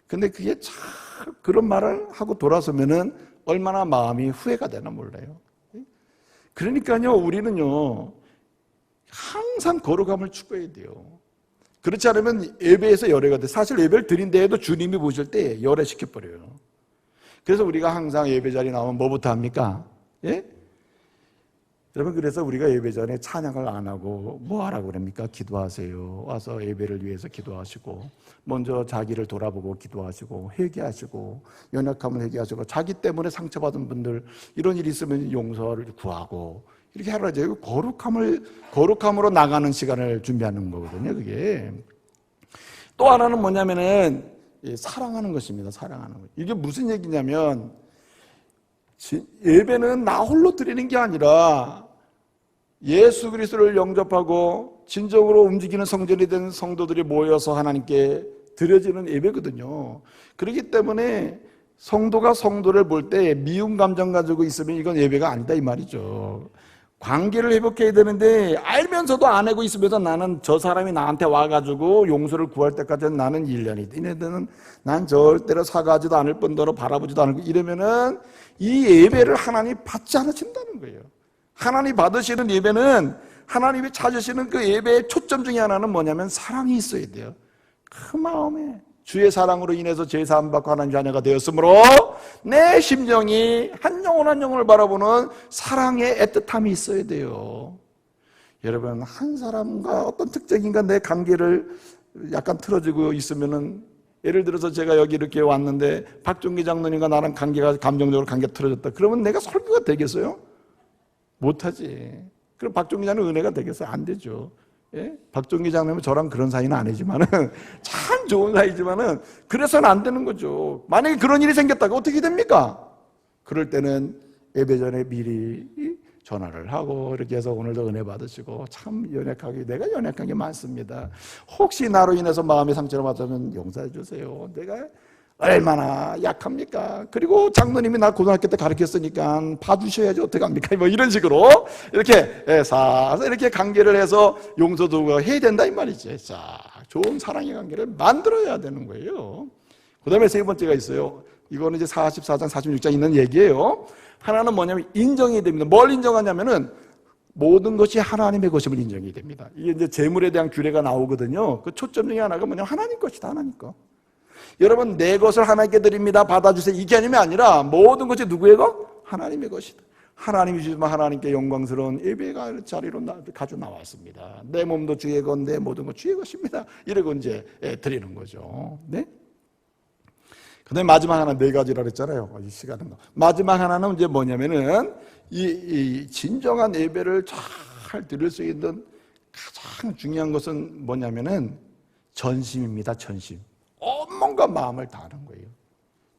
근데 그게 참 그런 말을 하고 돌아서면은 얼마나 마음이 후회가 되나 몰라요. 그러니까요, 우리는요, 항상 거룩함을 추구해야 돼요. 그렇지 않으면 예배에서 열애가 돼. 사실 예배를 드린 데에도 주님이 보실 때 열애시켜버려요. 그래서 우리가 항상 예배 자리 나오면 뭐부터 합니까? 예? 여러분, 그래서 우리가 예배 전에 찬양을 안 하고 뭐 하라고 그럽니까? 기도하세요. 와서 예배를 위해서 기도하시고, 먼저 자기를 돌아보고 기도하시고, 회개하시고, 연약함을 회개하시고, 자기 때문에 상처받은 분들, 이런 일이 있으면 용서를 구하고, 이렇게 하라죠. 거룩함으로 나가는 시간을 준비하는 거거든요, 그게. 또 하나는 뭐냐면은, 사랑하는 것입니다, 사랑하는 것. 이게 무슨 얘기냐면, 예배는 나 홀로 드리는 게 아니라 예수 그리스도를 영접하고 진정으로 움직이는 성전이 된 성도들이 모여서 하나님께 드려지는 예배거든요. 그렇기 때문에 성도가 성도를 볼 때 미움 감정 가지고 있으면 이건 예배가 아니다 이 말이죠. 관계를 회복해야 되는데 알면서도 안 하고 있으면서 나는 저 사람이 나한테 와가지고 용서를 구할 때까지는 나는 1년이 이네들은 난 절대로 사과하지도 않을 뿐더러 바라보지도 않고 이러면은 이 예배를 하나님 받지 않으신다는 거예요. 하나님 받으시는 예배는 하나님이 찾으시는 그 예배의 초점 중에 하나는 뭐냐면 사랑이 있어야 돼요. 그 마음에 주의 사랑으로 인해서 죄사함 받고 하나님 자녀가 되었으므로 내 심정이 한 영혼 한 영혼을 바라보는 사랑의 애틋함이 있어야 돼요. 여러분, 한 사람과 어떤 특정인과 내 관계를 약간 틀어지고 있으면은, 예를 들어서 제가 여기 이렇게 왔는데 박종기 장로님과 나랑 감정적으로 관계가 틀어졌다. 그러면 내가 설교가 되겠어요? 못하지. 그럼 박종기 장로님 은혜가 되겠어요? 안 되죠. 예? 박종기 장로님은 저랑 그런 사이는 아니지만은 참 좋은 사이지만은 그래서는 안 되는 거죠. 만약에 그런 일이 생겼다가 어떻게 됩니까? 그럴 때는 예배 전에 미리 전화를 하고 이렇게 해서 오늘도 은혜 받으시고, 참 내가 연약한 게 많습니다. 혹시 나로 인해서 마음의 상처를 받으면 용서해 주세요. 내가 얼마나 약합니까? 그리고 장로님이 나 고등학교 때 가르쳤으니까 봐주셔야지 어떡합니까? 뭐 이런 식으로 이렇게 사서 이렇게 관계를 해서 용서도 해야 된다 이 말이지. 자, 좋은 사랑의 관계를 만들어야 되는 거예요. 그 다음에 세 번째가 있어요. 이거는 이제 44장 46장 있는 얘기예요. 하나는 뭐냐면 인정이 됩니다. 뭘 인정하냐면은 모든 것이 하나님의 것임을 인정이 됩니다. 이게 이제 재물에 대한 규례가 나오거든요. 그 초점 중에 하나가 뭐냐면 하나님 것이다, 하나님 것. 여러분, 내 것을 하나님께 드립니다, 받아주세요, 이게 아니라 모든 것이 누구의 것? 하나님의 것이다. 하나님이 주시면 하나님께 영광스러운 예배가 자리로 가져 나왔습니다. 내 몸도 주의 것, 내 모든 것 주의 것입니다. 이러고 이제 드리는 거죠. 네? 그 다음에 마지막 하나, 네 가지라 그랬잖아요. 이 시간은. 마지막 하나는 이제 뭐냐면은 이 진정한 예배를 잘 드릴 수 있는 가장 중요한 것은 뭐냐면은 전심입니다. 전심. 온몸과 마음을 다하는 거예요.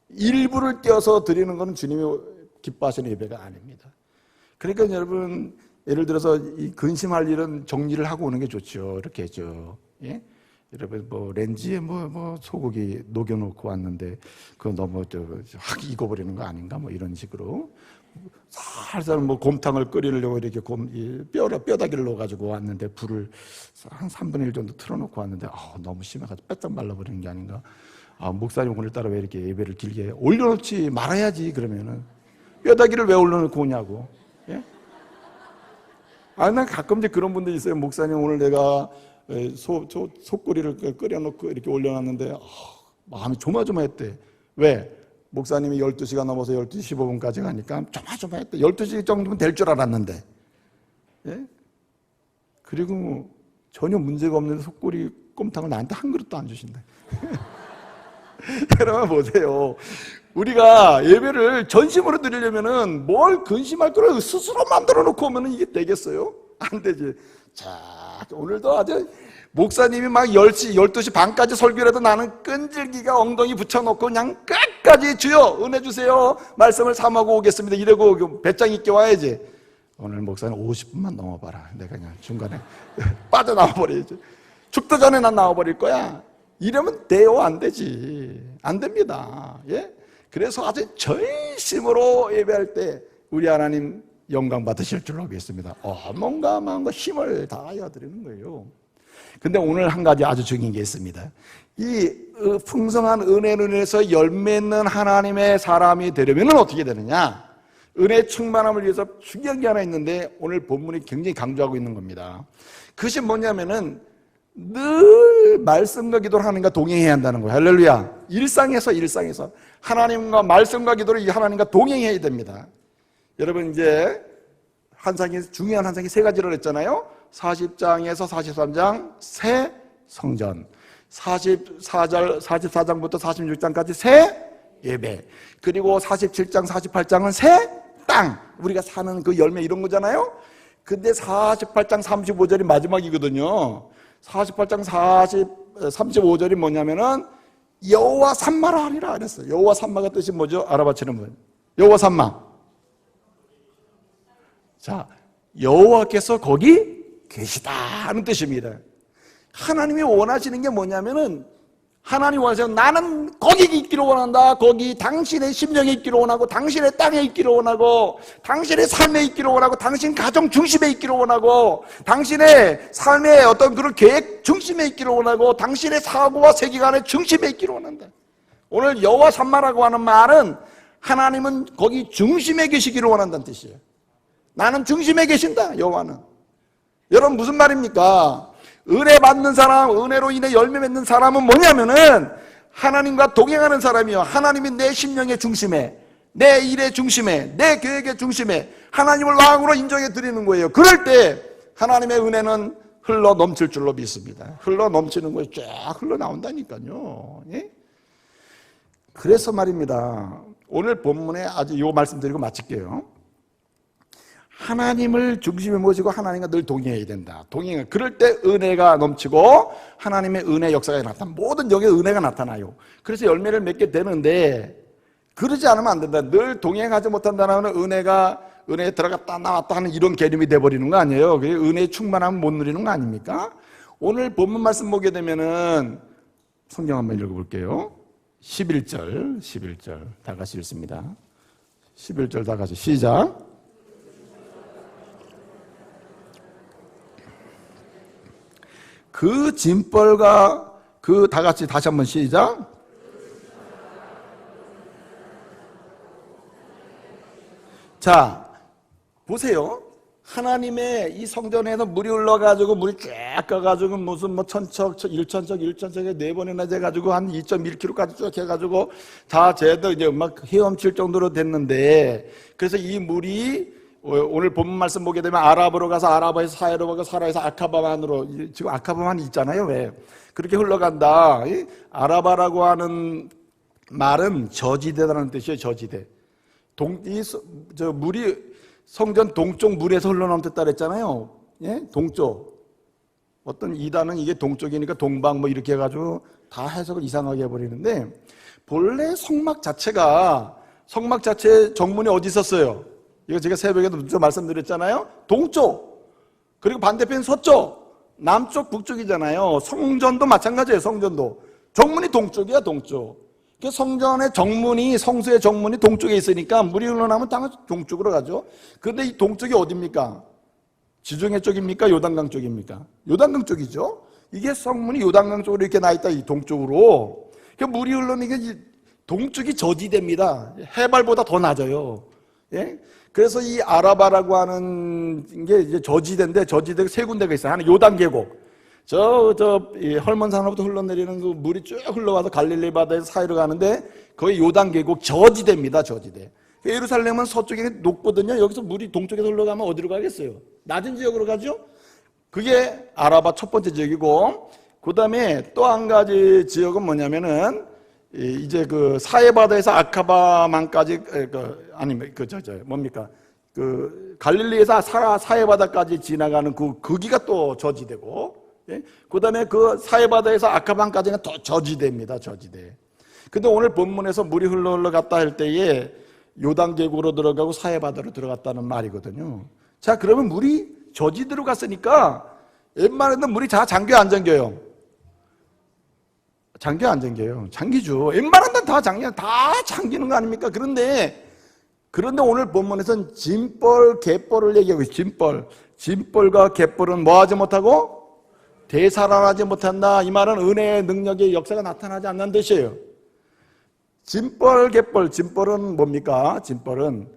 일부를 떼어서 드리는 것은 주님이 기뻐하시는 예배가 아닙니다. 그러니까 여러분, 예를 들어서 이 근심할 일은 정리를 하고 오는 게 좋죠. 이렇게 했죠. 예? 여러분 뭐 렌즈에 뭐 소고기 녹여놓고 왔는데 그거 너무 확 익어버리는 거 아닌가 뭐 이런 식으로 살살 뭐 곰탕을 끓이려고 이렇게 뼈다귀를 넣어가지고 왔는데 불을 한 3분의 1 정도 틀어놓고 왔는데 너무 심해가지고 빼짝 말라버리는 게 아닌가. 목사님 오늘따라 왜 이렇게 예배를 길게 올려놓지 말아야지. 그러면은 뼈다귀를 왜 올려놓고 오냐고. 예? 난 가끔 이제 그런 분들이 있어요. 목사님 오늘 내가 속꼬리를 끓여놓고 이렇게 올려놨는데 마음이 조마조마했대. 왜? 목사님이 12시가 넘어서 12시 15분까지 가니까 조마조마했대. 12시 정도면 될 줄 알았는데. 예? 그리고 전혀 문제가 없는데 속꼬리 곰탕을 나한테 한 그릇도 안 주신대. 여러분 보세요. 우리가 예배를 전심으로 드리려면은 뭘 근심할 거를 스스로 만들어 놓고 오면은 이게 되겠어요? 안 되지. 자, 오늘도 아주 목사님이 막 10시, 12시 반까지 설교를 해도 나는 끈질기가 엉덩이 붙여놓고 그냥 끝까지 주여 은혜 주세요. 말씀을 삼하고 오겠습니다. 이러고 배짱 있게 와야지. 오늘 목사님 50분만 넘어봐라. 내가 그냥 중간에 빠져나와 버려야지. 죽도 전에 난 나와버릴 거야. 이러면 돼요? 안 되지. 안 됩니다. 예? 그래서 아주 전심으로 예배할 때 우리 하나님 영광 받으실 줄로 믿습니다. 뭔가 힘을 다하여 드리는 거예요. 근데 오늘 한 가지 아주 중요한 게 있습니다. 이 풍성한 은혜로 인해서 열매 있는 하나님의 사람이 되려면 어떻게 되느냐? 은혜 충만함을 위해서 중요한 게 하나 있는데 오늘 본문이 굉장히 강조하고 있는 겁니다. 그것이 뭐냐면은 늘 말씀과 기도를 하나님과 동행해야 한다는 거예요. 할렐루야. 일상에서 하나님과 말씀과 기도를 하나님과 동행해야 됩니다. 여러분 이제 중요한 환상이 세 가지를 했잖아요. 40장에서 43장 새 성전, 44장부터 46장까지 새 예배, 그리고 47장 48장은 새 땅, 우리가 사는 그 열매 이런 거잖아요. 근데 48장 35절이 마지막이거든요. 48장 35절이 뭐냐면은 여호와 산마라 하리라 그랬어요. 여호와 산마가 뜻이 뭐죠? 알아맞히는 분. 여호와 산마. 자, 여호와께서 거기 계시다 하는 뜻입니다. 하나님이 원하시는 게 뭐냐면은 하나님 원하시는 나는 거기 있기를 원한다. 거기 당신의 심령에 있기를 원하고 당신의 땅에 있기를 원하고 당신의 삶에 있기를 원하고 당신 가정 중심에 있기를 원하고 당신의 삶의 어떤 그런 계획 중심에 있기를 원하고 당신의 사고와 세계관의 중심에 있기를 원한다. 오늘 여호와 산마라고 하는 말은 하나님은 거기 중심에 계시기를 원한다는 뜻이에요. 나는 중심에 계신다. 여호와는. 여러분 무슨 말입니까? 은혜 받는 사람, 은혜로 인해 열매 맺는 사람은 뭐냐면은 하나님과 동행하는 사람이요. 하나님이 내 심령의 중심에, 내 일의 중심에, 내 계획의 중심에 하나님을 왕으로 인정해 드리는 거예요. 그럴 때 하나님의 은혜는 흘러 넘칠 줄로 믿습니다. 흘러 넘치는 거예요. 쫙 흘러 나온다니까요. 예? 그래서 말입니다. 오늘 본문에 아주 요 말씀드리고 마칠게요. 하나님을 중심에 모시고 하나님과 늘 동행해야 된다. 그럴 때 은혜가 넘치고 하나님의 은혜 역사가 나타나. 모든 영의 은혜가 나타나요. 그래서 열매를 맺게 되는데 그러지 않으면 안 된다. 늘 동행하지 못한다는 은혜에 들어갔다 나왔다 하는 이런 개념이 돼버리는 거 아니에요. 은혜의 충만함을 못 누리는 거 아닙니까? 오늘 본문 말씀 보게 되면은 성경 한번 읽어볼게요. 11절 다 같이 읽습니다. 11절 다 같이 시작. 그 짐벌과 다 같이 다시 한번 시작. 자, 보세요. 하나님의 이 성전에서 물이 흘러가지고 물이 쫙 가가지고 무슨 천척, 1천척에 4번이나 돼가지고 한 2.1km까지 쭉 해가지고 다 쟤도 이제 막 헤엄칠 정도로 됐는데 그래서 이 물이 오늘 본문 말씀 보게 되면 아랍으로 가서 아랍에서 사해로 가고 사라에서 아카바만으로 지금 아카바만 있잖아요. 왜? 그렇게 흘러간다. 아라바라고 하는 말은 저지대라는 뜻이에요. 저지대. 물이 성전 동쪽 물에서 흘러넘쳤다 그랬잖아요. 예? 동쪽. 어떤 이단은 이게 동쪽이니까 동방 뭐 이렇게 해가지고 다 해석을 이상하게 해버리는데 본래 성막 자체 정문이 어디 있었어요? 이거 제가 새벽에도 말씀드렸잖아요. 동쪽. 그리고 반대편 서쪽. 남쪽 북쪽이잖아요. 성전도 마찬가지예요. 성전도 정문이 동쪽이야, 동쪽. 그 성전의 정문이, 성수의 정문이 동쪽에 있으니까 물이 흘러나오면 당연히 동쪽으로 가죠. 그런데 이 동쪽이 어디입니까? 지중해 쪽입니까? 요단강 쪽입니까? 요단강 쪽이죠. 이게 성문이 요단강 쪽으로 이렇게 나 있다, 이 동쪽으로. 그 물이 흐르는 게 동쪽이 저지대입니다. 해발보다 더 낮아요. 예? 그래서 이 아라바라고 하는 게 이제 저지대인데, 저지대가 세 군데가 있어요. 하나 요단 계곡. 헐몬산으로부터 흘러내리는 그 물이 쭉 흘러와서 갈릴리 바다에서 사이로 가는데, 거기 요단 계곡 저지대입니다, 저지대. 예루살렘은 서쪽에 높거든요. 여기서 물이 동쪽에서 흘러가면 어디로 가겠어요? 낮은 지역으로 가죠? 그게 아라바 첫 번째 지역이고, 그 다음에 또 한 가지 지역은 뭐냐면은, 이제 그 사해바다에서 아카바만까지, 뭡니까? 그 갈릴리에서 사해바다까지 지나가는 거기가 또 저지대고, 예? 그 다음에 그 사해바다에서 아카반까지는 더 저지대입니다, 저지대. 근데 오늘 본문에서 물이 흘러갔다 할 때에 요단계곡으로 들어가고 사해바다로 들어갔다는 말이거든요. 자, 그러면 물이 저지대로 갔으니까 웬만해도 물이 다 잠겨요, 안 잠겨요? 잠겨, 안 잠겨요? 잠기죠. 웬만한 다 잠기는 거 아닙니까? 그런데 오늘 본문에서는 진벌, 갯벌을 얘기하고 있어요. 진벌과 갯벌은 뭐 하지 못하고? 되살아나지 못한다. 이 말은 은혜의 능력의 역사가 나타나지 않는 뜻이에요. 진벌, 갯벌. 진벌은 뭡니까? 진벌은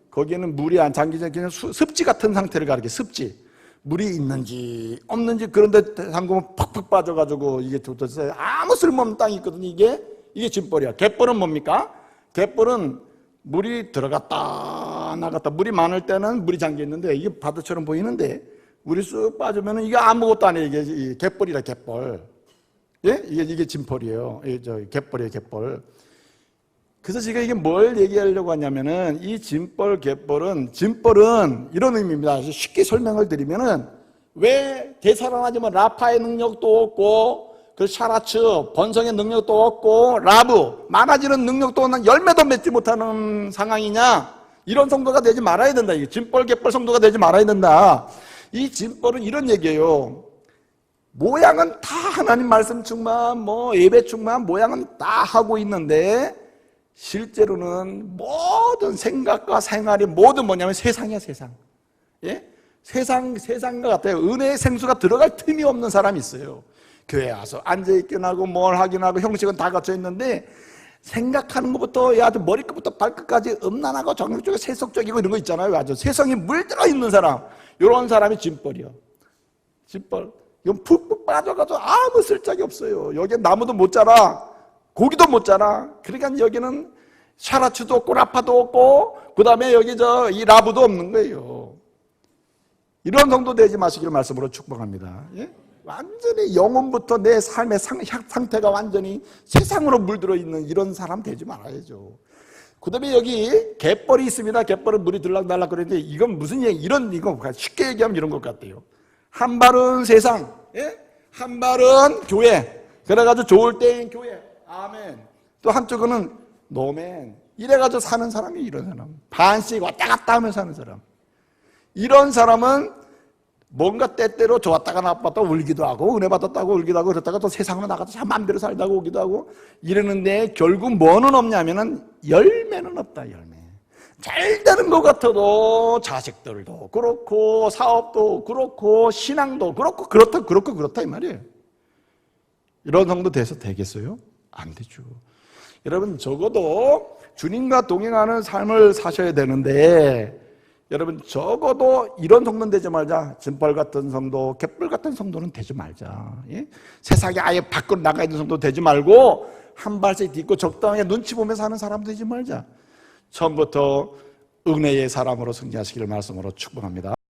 거기에는 물이 안 잠기지 않게 습지 같은 상태를 가리켜. 습지. 물이 있는지 없는지, 그런데 잠그면 팍팍 빠져가지고 이게 도대체 아무 쓸모없는 땅이 있거든요. 이게 진벌이야. 갯벌은 뭡니까? 갯벌은 물이 들어갔다 나갔다. 물이 많을 때는 물이 잠겨 있는데 이게 바다처럼 보이는데 물이 쑥 빠지면 이게 아무것도 아니에요. 이게 갯벌이라, 갯벌. 예? 이게 진벌이에요. 갯벌이에요, 갯벌. 그래서 제가 이게 뭘 얘기하려고 하냐면은 이 진벌, 갯벌은 이런 의미입니다. 쉽게 설명을 드리면은 왜 되살아나지만 라파의 능력도 없고, 그 샤라츠, 번성의 능력도 없고, 라브, 많아지는 능력도 없는 열매도 맺지 못하는 상황이냐? 이런 성도가 되지 말아야 된다. 이게 진벌, 갯벌 성도가 되지 말아야 된다. 이 진벌은 이런 얘기예요. 모양은 다 하나님 말씀 충만, 예배 충만, 모양은 다 하고 있는데 실제로는 모든 생각과 생활이 모두 뭐냐면 세상이야, 세상. 예? 세상과 같아요. 은혜의 생수가 들어갈 틈이 없는 사람이 있어요. 교회 와서 앉아있긴 하고 뭘 하긴 하고 형식은 다 갖춰 있는데 생각하는 것부터 아주 머리끝부터 발끝까지 음란하고 정욕적이고 세속적이고 이런 거 있잖아요. 아주 세상에 물들어 있는 사람, 이런 사람이 진벌이요. 진벌. 이건 푹푹 빠져가지고 아무 쓸데기 없어요. 여기 나무도 못 자라, 고기도 못 자라. 그러니까 여기는 샤라츠도 없고 라파도 없고, 그 다음에 여기 이 라브도 없는 거예요. 이런 정도 되지 마시길 말씀으로 축복합니다. 예? 완전히 영혼부터 내 삶의 상태가 완전히 세상으로 물들어 있는 이런 사람 되지 말아야죠. 그 다음에 여기 갯벌이 있습니다. 갯벌은 물이 들락날락 그러는데 이건 무슨 얘기, 이거 쉽게 얘기하면 이런 것 같아요. 한 발은 세상, 예? 한 발은 교회. 그래가지고 좋을 때인 교회. 아멘. 또 한쪽은 노멘. 이래가지고 사는 사람이 이런 사람. 반씩 왔다 갔다 하면서 사는 사람. 이런 사람은 뭔가 때때로 좋았다가 나빴다가 울기도 하고, 은혜 받았다고 울기도 하고, 그랬다가 또 세상으로 나가서 참 마음대로 살다가 오기도 하고 이러는데 결국 뭐는 없냐면은 열매는 없다, 열매. 잘 되는 것 같아도 자식들도 그렇고 사업도 그렇고 신앙도 그렇고 그렇다 이 말이에요. 이런 정도 돼서 되겠어요? 안 되죠. 여러분, 적어도 주님과 동행하는 삶을 사셔야 되는데, 여러분 적어도 이런 성도는 되지 말자. 진벌 같은 성도, 갯벌 같은 성도는 되지 말자. 예? 세상에 아예 밖으로 나가 있는 성도 되지 말고 한 발씩 딛고 적당하게 눈치 보면서 사는 사람 되지 말자. 처음부터 은혜의 사람으로 승리하시기를 말씀으로 축복합니다.